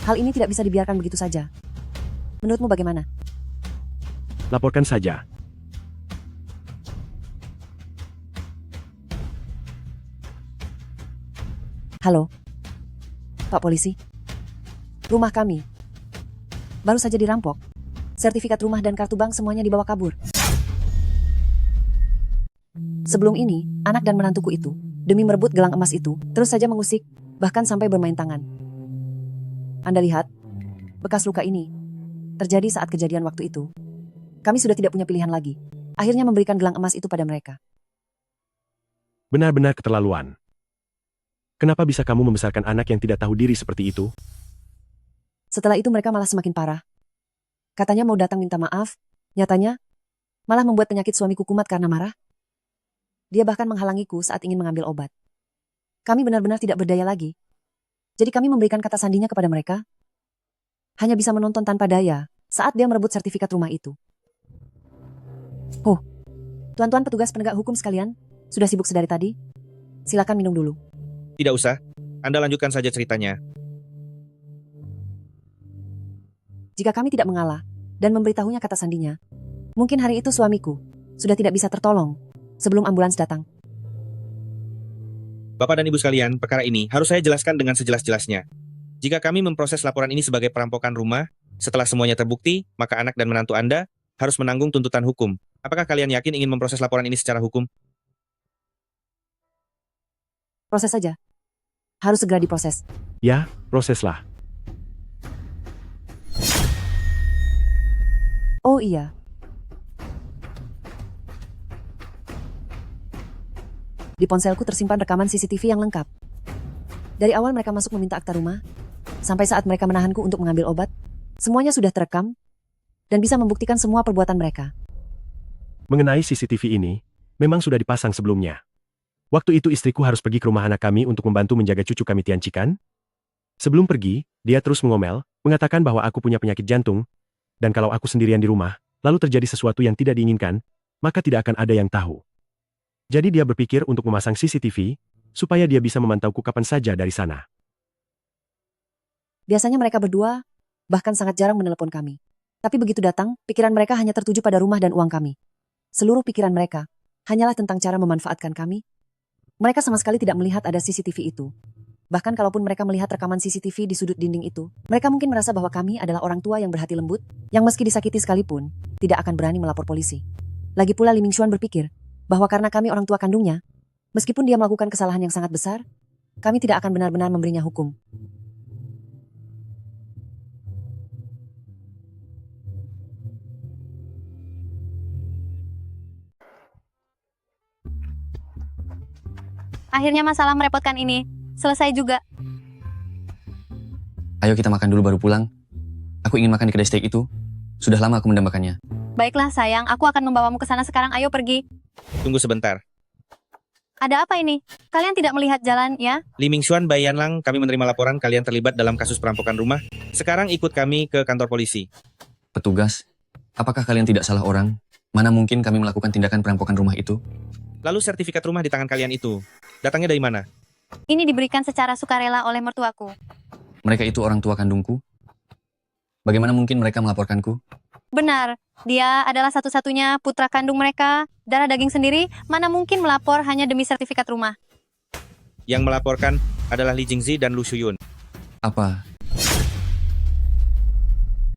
Speaker 2: Hal ini tidak bisa dibiarkan begitu saja. Menurutmu bagaimana?
Speaker 4: Laporkan saja.
Speaker 2: Halo, Pak Polisi. Rumah kami baru saja dirampok. Sertifikat rumah dan kartu bank semuanya dibawa kabur. Sebelum ini, anak dan menantuku itu, demi merebut gelang emas itu, terus saja mengusik, bahkan sampai bermain tangan. Anda lihat, bekas luka ini terjadi saat kejadian waktu itu. Kami sudah tidak punya pilihan lagi. Akhirnya memberikan gelang emas itu pada mereka.
Speaker 4: Benar-benar keterlaluan. Kenapa bisa kamu membesarkan anak yang tidak tahu diri seperti itu?
Speaker 2: Setelah itu mereka malah semakin parah. Katanya mau datang minta maaf, nyatanya malah membuat penyakit suamiku kumat karena marah. Dia bahkan menghalangiku saat ingin mengambil obat. Kami benar-benar tidak berdaya lagi. Jadi kami memberikan kata sandinya kepada mereka. Hanya bisa menonton tanpa daya saat dia merebut sertifikat rumah itu. Tuan-tuan petugas penegak hukum sekalian, sudah sibuk sedari tadi? Silakan minum dulu.
Speaker 13: Tidak usah, Anda lanjutkan saja ceritanya.
Speaker 2: Jika kami tidak mengalah dan memberitahunya kata sandinya, mungkin hari itu suamiku sudah tidak bisa tertolong sebelum ambulans datang.
Speaker 13: Bapak dan Ibu sekalian, perkara ini harus saya jelaskan dengan sejelas-jelasnya. Jika kami memproses laporan ini sebagai perampokan rumah, setelah semuanya terbukti, maka anak dan menantu Anda harus menanggung tuntutan hukum. Apakah kalian yakin ingin memproses laporan ini secara hukum?
Speaker 2: Proses saja. Harus segera diproses.
Speaker 4: Ya, proseslah.
Speaker 2: Oh iya. Di ponselku tersimpan rekaman CCTV yang lengkap. Dari awal mereka masuk meminta akta rumah, sampai saat mereka menahanku untuk mengambil obat, semuanya sudah terekam dan bisa membuktikan semua perbuatan mereka.
Speaker 4: Mengenai CCTV ini, memang sudah dipasang sebelumnya. Waktu itu istriku harus pergi ke rumah anak kami untuk membantu menjaga cucu kami Tianci kan? Sebelum pergi, dia terus mengomel, mengatakan bahwa aku punya penyakit jantung, dan kalau aku sendirian di rumah, lalu terjadi sesuatu yang tidak diinginkan, maka tidak akan ada yang tahu. Jadi dia berpikir untuk memasang CCTV, supaya dia bisa memantauku kapan saja dari sana.
Speaker 2: Biasanya mereka berdua bahkan sangat jarang menelepon kami. Tapi begitu datang, pikiran mereka hanya tertuju pada rumah dan uang kami. Seluruh pikiran mereka hanyalah tentang cara memanfaatkan kami. Mereka sama sekali tidak melihat ada CCTV itu. Bahkan kalaupun mereka melihat rekaman CCTV di sudut dinding itu, mereka mungkin merasa bahwa kami adalah orang tua yang berhati lembut, yang meski disakiti sekalipun, tidak akan berani melapor polisi. Lagi pula Li Mingxuan berpikir bahwa karena kami orang tua kandungnya, meskipun dia melakukan kesalahan yang sangat besar, kami tidak akan benar-benar memberinya hukum.
Speaker 3: Akhirnya masalah merepotkan ini selesai juga.
Speaker 1: Ayo kita makan dulu baru pulang. Aku ingin makan di kedai steak itu. Sudah lama aku mendambakannya.
Speaker 3: Baiklah sayang, aku akan membawamu ke sana sekarang. Ayo pergi.
Speaker 13: Tunggu sebentar.
Speaker 3: Ada apa ini? Kalian tidak melihat jalan, ya?
Speaker 13: Li Mingxuan, Bai Yanlang, kami menerima laporan kalian terlibat dalam kasus perampokan rumah. Sekarang ikut kami ke kantor polisi.
Speaker 1: Petugas, apakah kalian tidak salah orang? Mana mungkin kami melakukan tindakan perampokan rumah itu?
Speaker 13: Lalu sertifikat rumah di tangan kalian itu, datangnya dari mana?
Speaker 3: Ini diberikan secara sukarela oleh mertuaku.
Speaker 1: Mereka itu orang tua kandungku. Bagaimana mungkin mereka melaporkanku?
Speaker 3: Benar, dia adalah satu-satunya putra kandung mereka. Darah daging sendiri, mana mungkin melapor hanya demi sertifikat rumah.
Speaker 13: Yang melaporkan adalah Li Jingzi dan Lu Shuyun.
Speaker 1: Apa?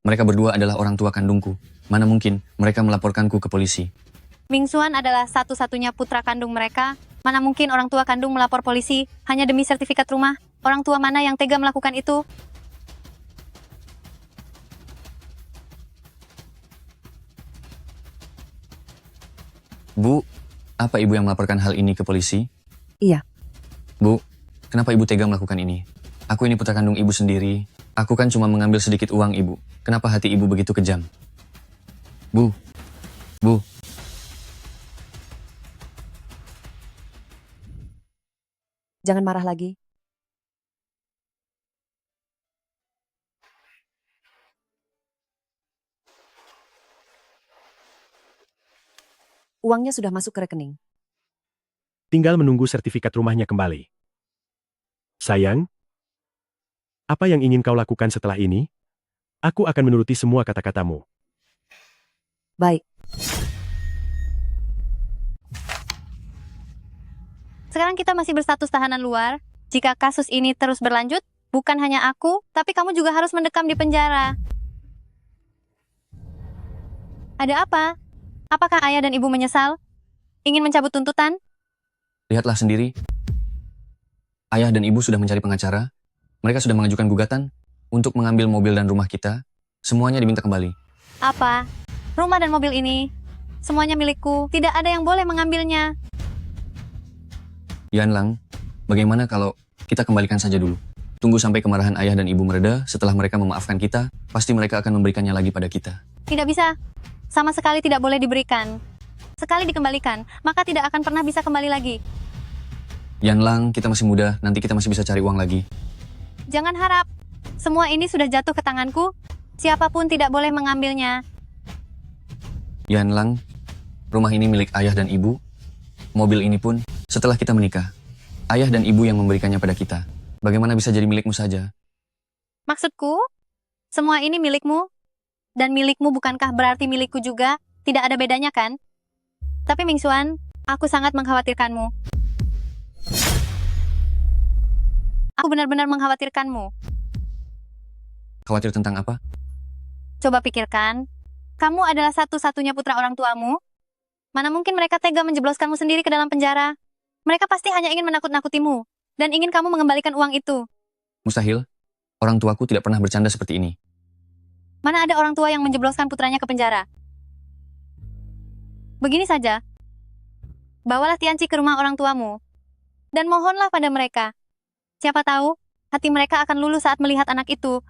Speaker 1: Mereka berdua adalah orang tua kandungku. Mana mungkin mereka melaporkanku ke polisi?
Speaker 3: Mingxuan adalah satu-satunya putra kandung mereka. Mana mungkin orang tua kandung melapor polisi hanya demi sertifikat rumah? Orang tua mana yang tega melakukan itu?
Speaker 1: Bu, apa ibu yang melaporkan hal ini ke polisi?
Speaker 2: Iya.
Speaker 1: Bu, kenapa ibu tega melakukan ini? Aku ini putra kandung ibu sendiri. Aku kan cuma mengambil sedikit uang ibu. Kenapa hati ibu begitu kejam? Bu, Bu.
Speaker 2: Jangan marah lagi. Uangnya sudah masuk ke rekening.
Speaker 4: Tinggal menunggu sertifikat rumahnya kembali. Sayang, apa yang ingin kau lakukan setelah ini? Aku akan menuruti semua kata-katamu.
Speaker 2: Baik.
Speaker 3: Sekarang kita masih berstatus tahanan luar. Jika kasus ini terus berlanjut, bukan hanya aku, tapi kamu juga harus mendekam di penjara. Ada apa? Apakah ayah dan ibu menyesal? Ingin mencabut tuntutan?
Speaker 1: Lihatlah sendiri. Ayah dan ibu sudah mencari pengacara. Mereka sudah mengajukan gugatan untuk mengambil mobil dan rumah kita. Semuanya diminta kembali.
Speaker 3: Apa? Rumah dan mobil ini, semuanya milikku. Tidak ada yang boleh mengambilnya.
Speaker 1: Yanlang, bagaimana kalau kita kembalikan saja dulu? Tunggu sampai kemarahan ayah dan ibu mereda. Setelah mereka memaafkan kita, pasti mereka akan memberikannya lagi pada kita.
Speaker 3: Tidak bisa. Sama sekali tidak boleh diberikan. Sekali dikembalikan, maka tidak akan pernah bisa kembali lagi.
Speaker 1: Yanlang, kita masih muda. Nanti kita masih bisa cari uang lagi.
Speaker 3: Jangan harap. Semua ini sudah jatuh ke tanganku. Siapapun tidak boleh mengambilnya.
Speaker 1: Yanlang, Rumah ini milik ayah dan ibu. Mobil ini pun setelah kita menikah. Ayah dan ibu yang memberikannya pada kita. Bagaimana bisa jadi milikmu saja?
Speaker 3: Maksudku, semua ini milikmu. Dan milikmu bukankah berarti milikku juga? Tidak ada bedanya kan? Tapi Mingxuan, aku sangat mengkhawatirkanmu. Aku benar-benar mengkhawatirkanmu.
Speaker 1: Khawatir tentang apa?
Speaker 3: Coba pikirkan, kamu adalah satu-satunya putra orang tuamu. Mana mungkin mereka tega menjebloskanmu sendiri ke dalam penjara? Mereka pasti hanya ingin menakut-nakutimu dan ingin kamu mengembalikan uang itu.
Speaker 1: Mustahil. Orang tuaku tidak pernah bercanda seperti ini.
Speaker 3: Mana ada orang tua yang menjebloskan putranya ke penjara? Begini saja. Bawalah Tianci ke rumah orang tuamu. Dan mohonlah pada mereka. Siapa tahu, hati mereka akan luluh saat melihat anak itu.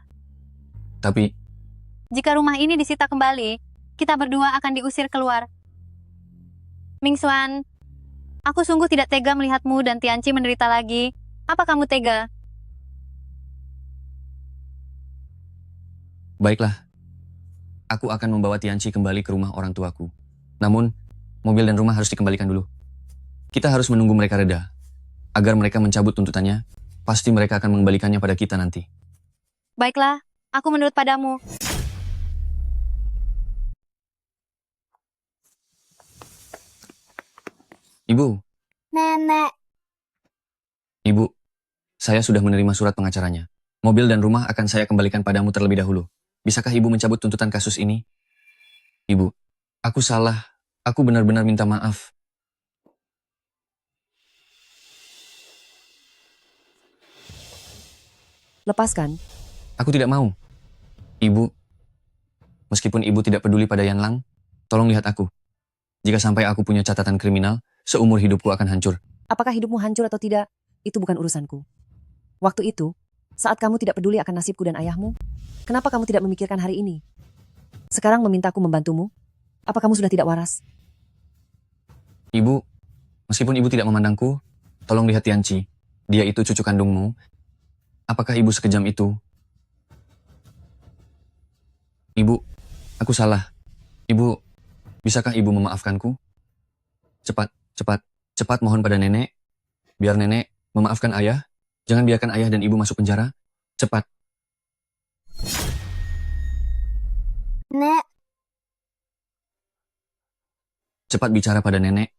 Speaker 1: Tapi,
Speaker 3: Jika rumah ini disita kembali, kita berdua akan diusir keluar. Mingxuan, aku sungguh tidak tega melihatmu dan Tianci menderita lagi. Apa kamu tega?
Speaker 1: baiklah. Aku akan membawa Tianci kembali ke rumah orang tuaku. Namun, mobil dan rumah harus dikembalikan dulu. Kita harus menunggu mereka reda. Agar mereka mencabut tuntutannya, pasti mereka akan mengembalikannya pada kita nanti.
Speaker 3: Baiklah, aku menurut padamu.
Speaker 1: Ibu,
Speaker 14: Nenek,
Speaker 1: Ibu, saya sudah menerima surat pengacaranya. Mobil dan rumah akan saya kembalikan padamu terlebih dahulu. Bisakah Ibu mencabut tuntutan kasus ini? Ibu, aku salah. Aku benar-benar minta maaf.
Speaker 2: Lepaskan.
Speaker 1: Aku tidak mau. Ibu, meskipun Ibu tidak peduli pada Yanlang, tolong lihat aku. Jika sampai aku punya catatan kriminal, seumur hidupku akan hancur.
Speaker 2: Apakah hidupmu hancur atau tidak, itu bukan urusanku. Waktu itu, saat kamu tidak peduli akan nasibku dan ayahmu, kenapa kamu tidak memikirkan hari ini? Sekarang memintaku membantumu? Apa kamu sudah tidak waras?
Speaker 1: Ibu, meskipun Ibu tidak memandangku, tolong lihat Tianci. Dia itu cucu kandungmu. Apakah Ibu sekejam itu? Ibu, aku salah. Ibu, bisakah Ibu memaafkanku? Cepat mohon pada nenek. Biar nenek memaafkan ayah. Jangan biarkan ayah dan ibu masuk penjara. Cepat.
Speaker 14: Nek,
Speaker 1: Cepat bicara pada nenek.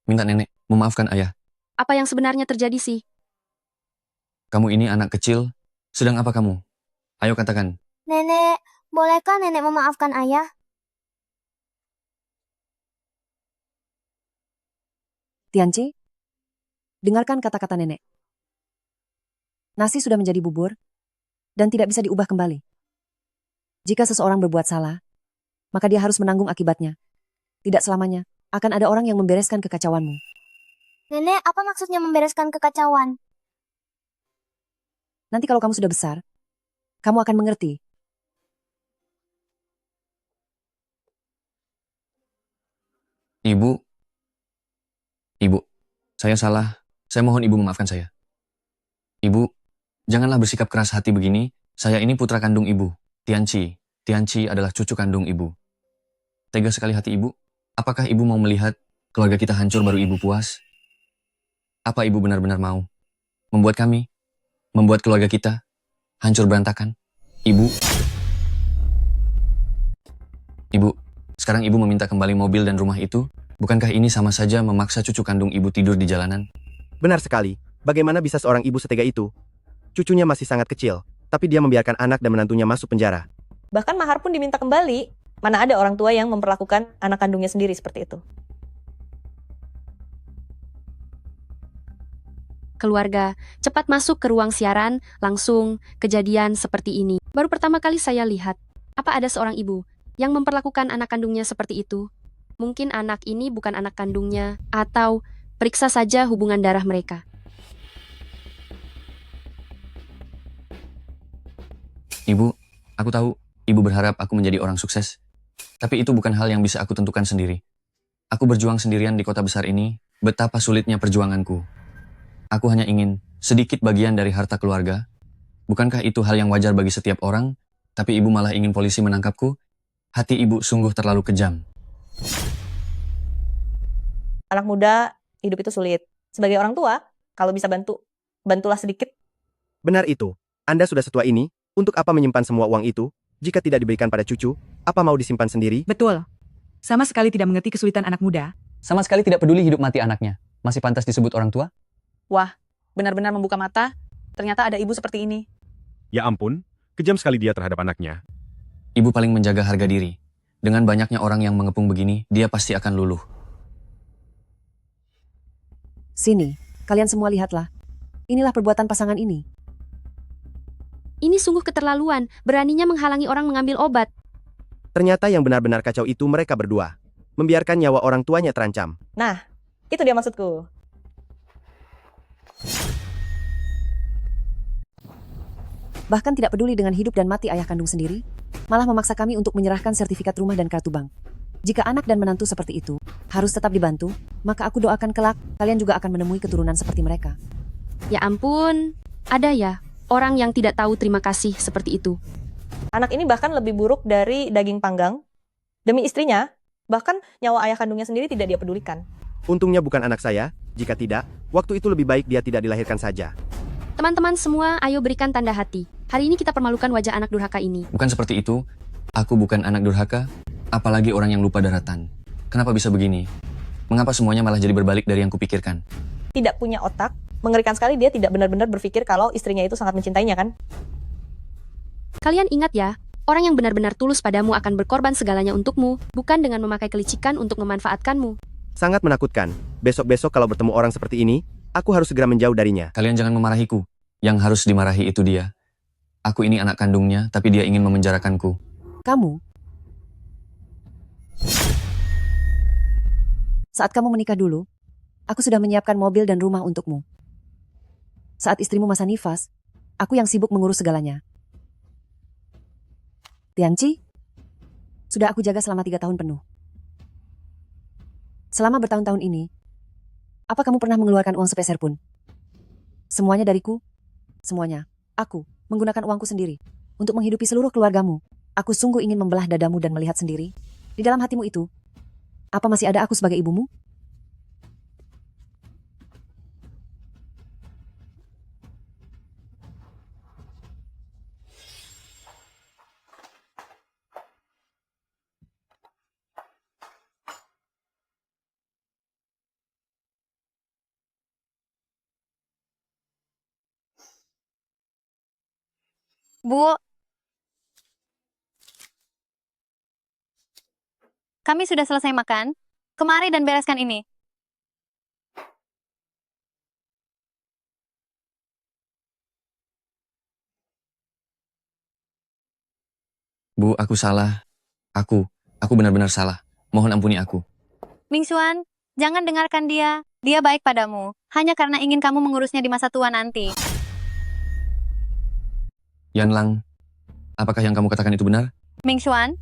Speaker 1: Minta nenek memaafkan ayah.
Speaker 15: Apa yang sebenarnya terjadi sih?
Speaker 1: Kamu ini anak kecil. Sedang apa kamu? Ayo katakan.
Speaker 14: Nenek, bolehkah nenek memaafkan ayah?
Speaker 2: Tianci, dengarkan kata-kata nenek. Nasi sudah menjadi bubur dan tidak bisa diubah kembali. Jika seseorang berbuat salah, maka dia harus menanggung akibatnya. Tidak selamanya akan ada orang yang membereskan kekacauanmu.
Speaker 14: Nenek, apa maksudnya membereskan kekacauan?
Speaker 2: Nanti kalau kamu sudah besar, kamu akan mengerti.
Speaker 1: Ibu, saya salah. Saya mohon ibu memaafkan saya. Ibu, janganlah bersikap keras hati begini. Saya ini putra kandung ibu, Tianci. Tianci adalah cucu kandung ibu. Tega sekali hati ibu. Apakah ibu mau melihat keluarga kita hancur baru ibu puas? Apa ibu benar-benar mau membuat keluarga kita hancur berantakan? Ibu, sekarang ibu meminta kembali mobil dan rumah itu. Bukankah ini sama saja memaksa cucu kandung ibu tidur di jalanan?
Speaker 6: Benar sekali. Bagaimana bisa seorang ibu setega itu? Cucunya masih sangat kecil, tapi dia membiarkan anak dan menantunya masuk penjara.
Speaker 16: Bahkan mahar pun diminta kembali. Mana ada orang tua yang memperlakukan anak kandungnya sendiri seperti itu.
Speaker 15: Keluarga, cepat masuk ke ruang siaran, langsung kejadian seperti ini. Baru pertama kali saya lihat, apa ada seorang ibu yang memperlakukan anak kandungnya seperti itu? Mungkin anak ini bukan anak kandungnya, atau periksa saja hubungan darah mereka.
Speaker 1: Ibu, aku tahu ibu berharap aku menjadi orang sukses. Tapi itu bukan hal yang bisa aku tentukan sendiri. Aku berjuang sendirian di kota besar ini, betapa sulitnya perjuanganku. Aku hanya ingin sedikit bagian dari harta keluarga. Bukankah itu hal yang wajar bagi setiap orang? Tapi ibu malah ingin polisi menangkapku? Hati ibu sungguh terlalu kejam.
Speaker 16: Anak muda, hidup itu sulit. Sebagai orang tua, kalau bisa bantulah sedikit.
Speaker 6: Benar itu. Anda sudah setua ini, untuk apa menyimpan semua uang itu? Jika tidak diberikan pada cucu, apa mau disimpan sendiri?
Speaker 17: Betul. Sama sekali tidak mengerti kesulitan anak muda.
Speaker 11: Sama sekali tidak peduli hidup mati anaknya. Masih pantas disebut orang tua?
Speaker 18: Wah, benar-benar membuka mata. Ternyata ada ibu seperti ini.
Speaker 4: Ya ampun, kejam sekali dia terhadap anaknya.
Speaker 1: Ibu paling menjaga harga diri. Dengan banyaknya orang yang mengepung begini, dia pasti akan luluh.
Speaker 2: Sini, kalian semua lihatlah. Inilah perbuatan pasangan ini.
Speaker 15: Ini sungguh keterlaluan, beraninya menghalangi orang mengambil obat.
Speaker 6: Ternyata yang benar-benar kacau itu mereka berdua. Membiarkan nyawa orang tuanya terancam.
Speaker 16: Nah, itu dia maksudku.
Speaker 2: Bahkan tidak peduli dengan hidup dan mati ayah kandung sendiri, malah memaksa kami untuk menyerahkan sertifikat rumah dan kartu bank. Jika anak dan menantu seperti itu harus tetap dibantu, maka aku doakan kelak kalian juga akan menemui keturunan seperti mereka.
Speaker 15: Ya ampun, ada ya orang yang tidak tahu terima kasih seperti itu.
Speaker 16: Anak ini bahkan lebih buruk dari daging panggang. Demi istrinya, bahkan nyawa ayah kandungnya sendiri tidak dia pedulikan.
Speaker 6: Untungnya bukan anak saya, jika tidak, waktu itu lebih baik dia tidak dilahirkan saja.
Speaker 15: Teman-teman semua, ayo berikan tanda hati. Hari ini kita permalukan wajah anak durhaka ini.
Speaker 1: Bukan seperti itu. Aku bukan anak durhaka, apalagi orang yang lupa daratan. Kenapa bisa begini? Mengapa semuanya malah jadi berbalik dari yang kupikirkan?
Speaker 16: Tidak punya otak, mengerikan sekali dia tidak benar-benar berpikir kalau istrinya itu sangat mencintainya kan?
Speaker 15: Kalian ingat ya, orang yang benar-benar tulus padamu akan berkorban segalanya untukmu, bukan dengan memakai kelicikan untuk memanfaatkanmu.
Speaker 6: Sangat menakutkan. Besok-besok kalau bertemu orang seperti ini, aku harus segera menjauh darinya.
Speaker 1: Kalian jangan memarahiku. Yang harus dimarahi itu dia. Aku ini anak kandungnya, tapi dia ingin memenjarakanku.
Speaker 2: Kamu? Saat kamu menikah dulu, aku sudah menyiapkan mobil dan rumah untukmu. Saat istrimu masa nifas, aku yang sibuk mengurus segalanya. Tianci, sudah aku jaga selama 3 tahun penuh. Selama bertahun-tahun ini, apa kamu pernah mengeluarkan uang sepeser pun? Semuanya dariku, semuanya. Aku menggunakan uangku sendiri untuk menghidupi seluruh keluargamu. Aku sungguh ingin membelah dadamu dan melihat sendiri, di dalam hatimu itu, apa masih ada aku sebagai ibumu?
Speaker 3: Bu, kami sudah selesai makan. Kemari dan bereskan ini.
Speaker 1: Bu, aku salah. Aku benar-benar salah. Mohon ampuni aku.
Speaker 3: Mingxuan, jangan dengarkan dia. Dia baik padamu, hanya karena ingin kamu mengurusnya di masa tua nanti.
Speaker 1: Yanlang, apakah yang kamu katakan itu benar?
Speaker 3: Mingxuan,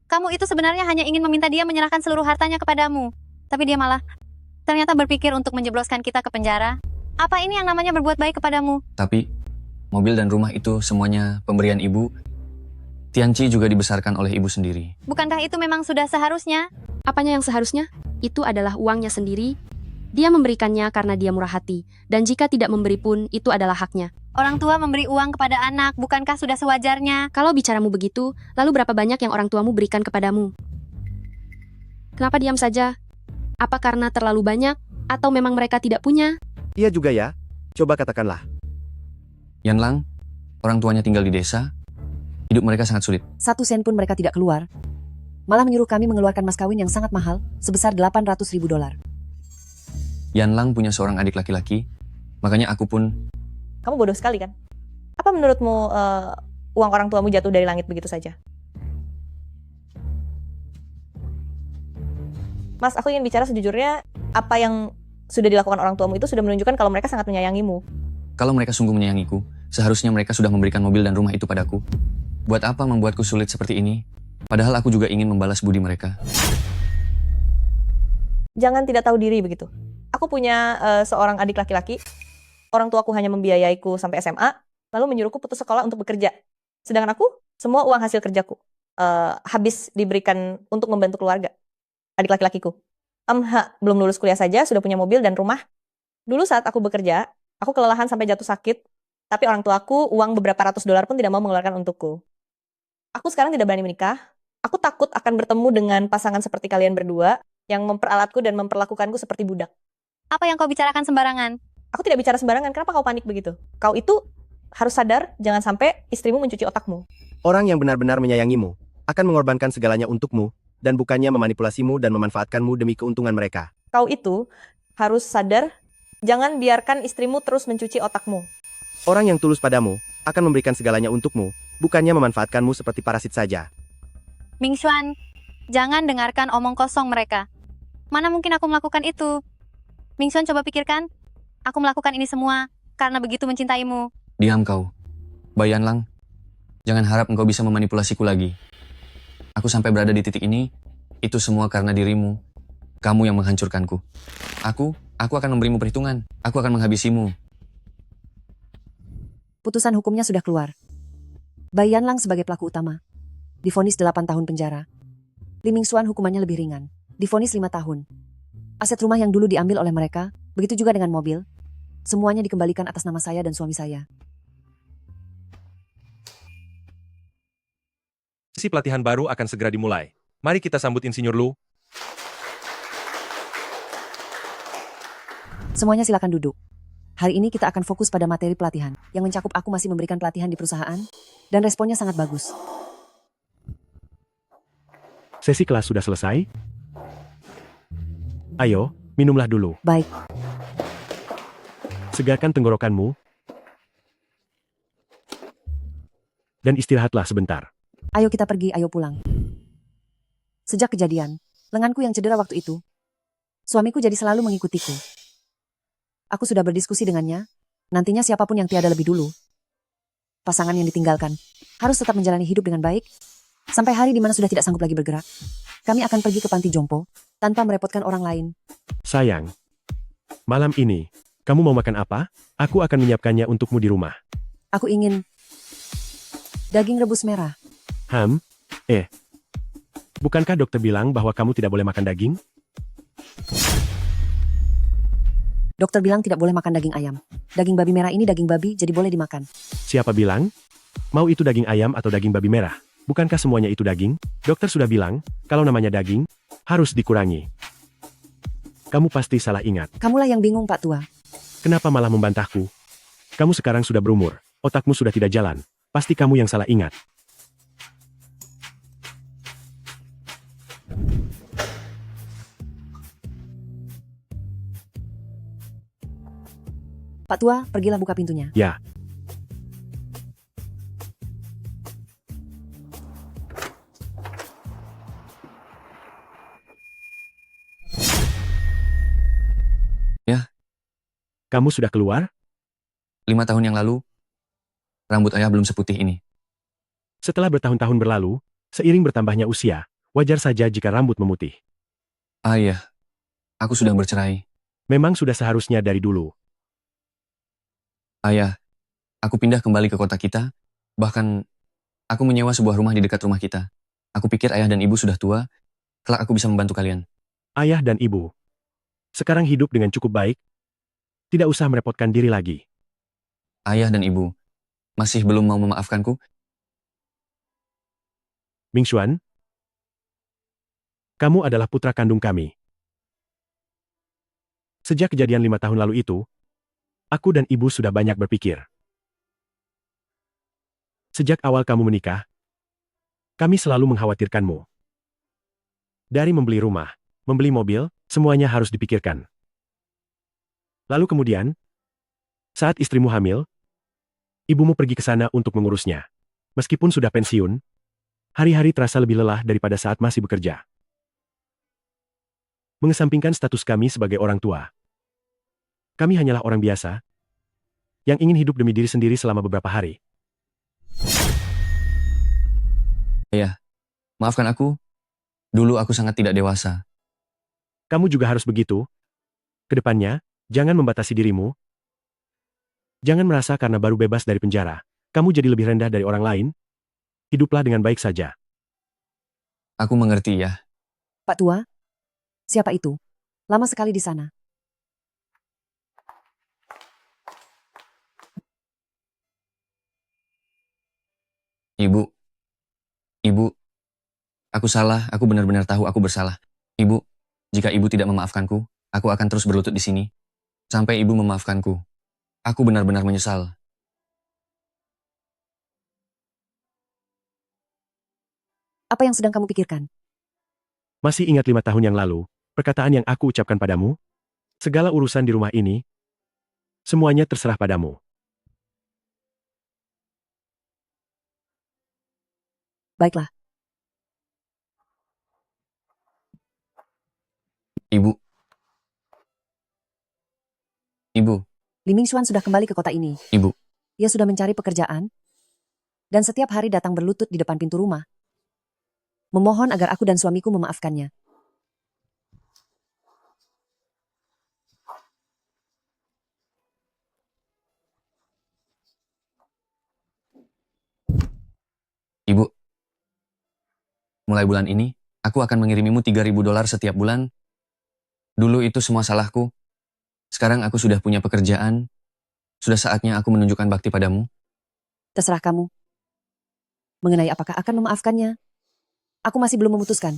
Speaker 3: kamu itu sebenarnya hanya ingin meminta dia menyerahkan seluruh hartanya kepadamu. Tapi dia malah ternyata berpikir untuk menjebloskan kita ke penjara. Apa ini yang namanya berbuat baik kepadamu?
Speaker 1: Tapi, mobil dan rumah itu semuanya pemberian ibu. Tianci juga dibesarkan oleh ibu sendiri.
Speaker 3: Bukankah itu memang sudah seharusnya?
Speaker 15: Apanya yang seharusnya? Itu adalah uangnya sendiri. Dia memberikannya karena dia murah hati. Dan jika tidak memberi pun, itu adalah haknya.
Speaker 3: Orang tua memberi uang kepada anak, bukankah sudah sewajarnya?
Speaker 15: Kalau bicaramu begitu, lalu berapa banyak yang orang tuamu berikan kepadamu? Kenapa diam saja? Apa karena terlalu banyak? Atau memang mereka tidak punya?
Speaker 6: Iya juga ya. Coba katakanlah.
Speaker 1: Yanlang, orang tuanya tinggal di desa. Hidup mereka sangat sulit.
Speaker 2: 1 sen pun mereka tidak keluar. Malah menyuruh kami mengeluarkan mas kawin yang sangat mahal, sebesar $800.000.
Speaker 1: Yanlang punya seorang adik laki-laki. Makanya aku pun...
Speaker 16: Kamu bodoh sekali kan? Apa menurutmu uang orang tuamu jatuh dari langit begitu saja? Mas, aku ingin bicara sejujurnya, apa yang sudah dilakukan orang tuamu itu sudah menunjukkan kalau mereka sangat menyayangimu.
Speaker 1: Kalau mereka sungguh menyayangiku, seharusnya mereka sudah memberikan mobil dan rumah itu padaku. Buat apa membuatku sulit seperti ini? Padahal aku juga ingin membalas budi mereka.
Speaker 16: Jangan tidak tahu diri begitu. Aku punya seorang adik laki-laki. Orang tuaku hanya membiayaiku sampai SMA, lalu menyuruhku putus sekolah untuk bekerja. Sedangkan aku, semua uang hasil kerjaku habis diberikan untuk membantu keluarga. Adik laki-lakiku. Belum lulus kuliah saja, sudah punya mobil dan rumah. Dulu saat aku bekerja, aku kelelahan sampai jatuh sakit, tapi orang tuaku uang beberapa ratus dolar pun tidak mau mengeluarkan untukku. Aku sekarang tidak berani menikah. Aku takut akan bertemu dengan pasangan seperti kalian berdua, yang memperalatku dan memperlakukanku seperti budak.
Speaker 3: Apa yang kau bicarakan sembarangan?
Speaker 16: Aku tidak bicara sembarangan, kenapa kau panik begitu? Kau itu harus sadar, jangan sampai istrimu mencuci otakmu.
Speaker 6: Orang yang benar-benar menyayangimu akan mengorbankan segalanya untukmu, dan bukannya memanipulasimu dan memanfaatkanmu demi keuntungan mereka.
Speaker 16: Kau itu harus sadar, jangan biarkan istrimu terus mencuci otakmu.
Speaker 6: Orang yang tulus padamu akan memberikan segalanya untukmu, bukannya memanfaatkanmu seperti parasit saja.
Speaker 3: Mingxuan, jangan dengarkan omong kosong mereka. Mana mungkin aku melakukan itu? Mingxuan, coba pikirkan. Aku melakukan ini semua karena begitu mencintaimu.
Speaker 1: Diam kau. Bai Yanlang, jangan harap engkau bisa memanipulasiku lagi. Aku sampai berada di titik ini, itu semua karena dirimu. Kamu yang menghancurkanku. Aku akan memberimu perhitungan. Aku akan menghabisimu.
Speaker 2: Putusan hukumnya sudah keluar. Bai Yanlang sebagai pelaku utama divonis 8 tahun penjara. Li Mingxuan hukumannya lebih ringan, divonis 5 tahun. Aset rumah yang dulu diambil oleh mereka, begitu juga dengan mobil, semuanya dikembalikan atas nama saya dan suami saya.
Speaker 9: Sesi pelatihan baru akan segera dimulai. Mari kita sambut Insinyur Lu.
Speaker 2: Semuanya silakan duduk. Hari ini kita akan fokus pada materi pelatihan, yang mencakup aku masih memberikan pelatihan di perusahaan, dan responnya sangat bagus.
Speaker 4: Sesi kelas sudah selesai? Ayo, minumlah dulu.
Speaker 2: Baik.
Speaker 4: Segarkan tenggorokanmu. Dan istirahatlah sebentar.
Speaker 2: Ayo kita pergi, ayo pulang. Sejak kejadian, lenganku yang cedera waktu itu, suamiku jadi selalu mengikutiku. Aku sudah berdiskusi dengannya, nantinya siapapun yang tiada lebih dulu, pasangan yang ditinggalkan, harus tetap menjalani hidup dengan baik, sampai hari di mana sudah tidak sanggup lagi bergerak. Kami akan pergi ke panti jompo, tanpa merepotkan orang lain.
Speaker 4: Sayang, malam ini, kamu mau makan apa? Aku akan menyiapkannya untukmu di rumah.
Speaker 2: Aku ingin daging rebus merah.
Speaker 4: Bukankah dokter bilang bahwa kamu tidak boleh makan daging?
Speaker 2: Dokter bilang tidak boleh makan daging ayam. Daging babi merah ini daging babi, jadi boleh dimakan.
Speaker 4: Siapa bilang? Mau itu daging ayam atau daging babi merah? Bukankah semuanya itu daging? Dokter sudah bilang, kalau namanya daging, harus dikurangi. Kamu pasti salah ingat.
Speaker 2: Kamulah yang bingung, Pak Tua.
Speaker 4: Kenapa malah membantahku? Kamu sekarang sudah berumur, otakmu sudah tidak jalan. Pasti kamu yang salah ingat.
Speaker 2: Pak Tua, pergilah buka pintunya.
Speaker 4: Ya.
Speaker 1: Ya.
Speaker 4: Kamu sudah keluar?
Speaker 1: 5 tahun yang lalu, rambut ayah belum seputih ini.
Speaker 4: Setelah bertahun-tahun berlalu, seiring bertambahnya usia, wajar saja jika rambut memutih.
Speaker 1: Ayah, aku sudah bercerai.
Speaker 4: Memang sudah seharusnya dari dulu.
Speaker 1: Ayah, aku pindah kembali ke kota kita, bahkan aku menyewa sebuah rumah di dekat rumah kita. Aku pikir ayah dan ibu sudah tua, kelak aku bisa membantu kalian.
Speaker 4: Ayah dan ibu. Sekarang hidup dengan cukup baik. Tidak usah merepotkan diri lagi.
Speaker 1: Ayah dan ibu, masih belum mau memaafkanku?
Speaker 4: Mingxuan, kamu adalah putra kandung kami. Sejak kejadian 5 tahun lalu itu, aku dan ibu sudah banyak berpikir. Sejak awal kamu menikah, kami selalu mengkhawatirkanmu. Dari membeli rumah, membeli mobil, semuanya harus dipikirkan. Lalu kemudian, saat istrimu hamil, ibumu pergi ke sana untuk mengurusnya. Meskipun sudah pensiun, hari-hari terasa lebih lelah daripada saat masih bekerja. Mengesampingkan status kami sebagai orang tua, kami hanyalah orang biasa yang ingin hidup demi diri sendiri selama beberapa hari.
Speaker 1: Ayah, maafkan aku. Dulu aku sangat tidak dewasa.
Speaker 4: Kamu juga harus begitu. Kedepannya, jangan membatasi dirimu. Jangan merasa karena baru bebas dari penjara, kamu jadi lebih rendah dari orang lain. Hiduplah dengan baik saja.
Speaker 1: Aku mengerti ya.
Speaker 2: Pak Tua, siapa itu? Lama sekali di sana.
Speaker 1: Ibu, ibu, aku salah, aku benar-benar tahu aku bersalah. Ibu, jika ibu tidak memaafkanku, aku akan terus berlutut di sini. Sampai ibu memaafkanku. Aku benar-benar menyesal.
Speaker 2: Apa yang sedang kamu pikirkan?
Speaker 4: Masih ingat 5 tahun yang lalu, perkataan yang aku ucapkan padamu? Segala urusan di rumah ini, semuanya terserah padamu.
Speaker 2: Baiklah.
Speaker 1: Ibu. Ibu.
Speaker 2: Li Mingxuan sudah kembali ke kota ini.
Speaker 1: Ibu.
Speaker 2: Ia sudah mencari pekerjaan, dan setiap hari datang berlutut di depan pintu rumah. Memohon agar aku dan suamiku memaafkannya.
Speaker 1: Ibu. Mulai bulan ini, aku akan mengirimimu $3.000 setiap bulan. Dulu itu semua salahku. Sekarang aku sudah punya pekerjaan. Sudah saatnya aku menunjukkan bakti padamu.
Speaker 2: Terserah kamu. Mengenai apakah akan memaafkannya, aku masih belum memutuskan.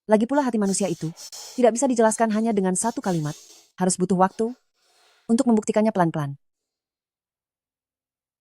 Speaker 2: Lagi pula hati manusia itu tidak bisa dijelaskan hanya dengan satu kalimat. Harus butuh waktu untuk membuktikannya pelan-pelan.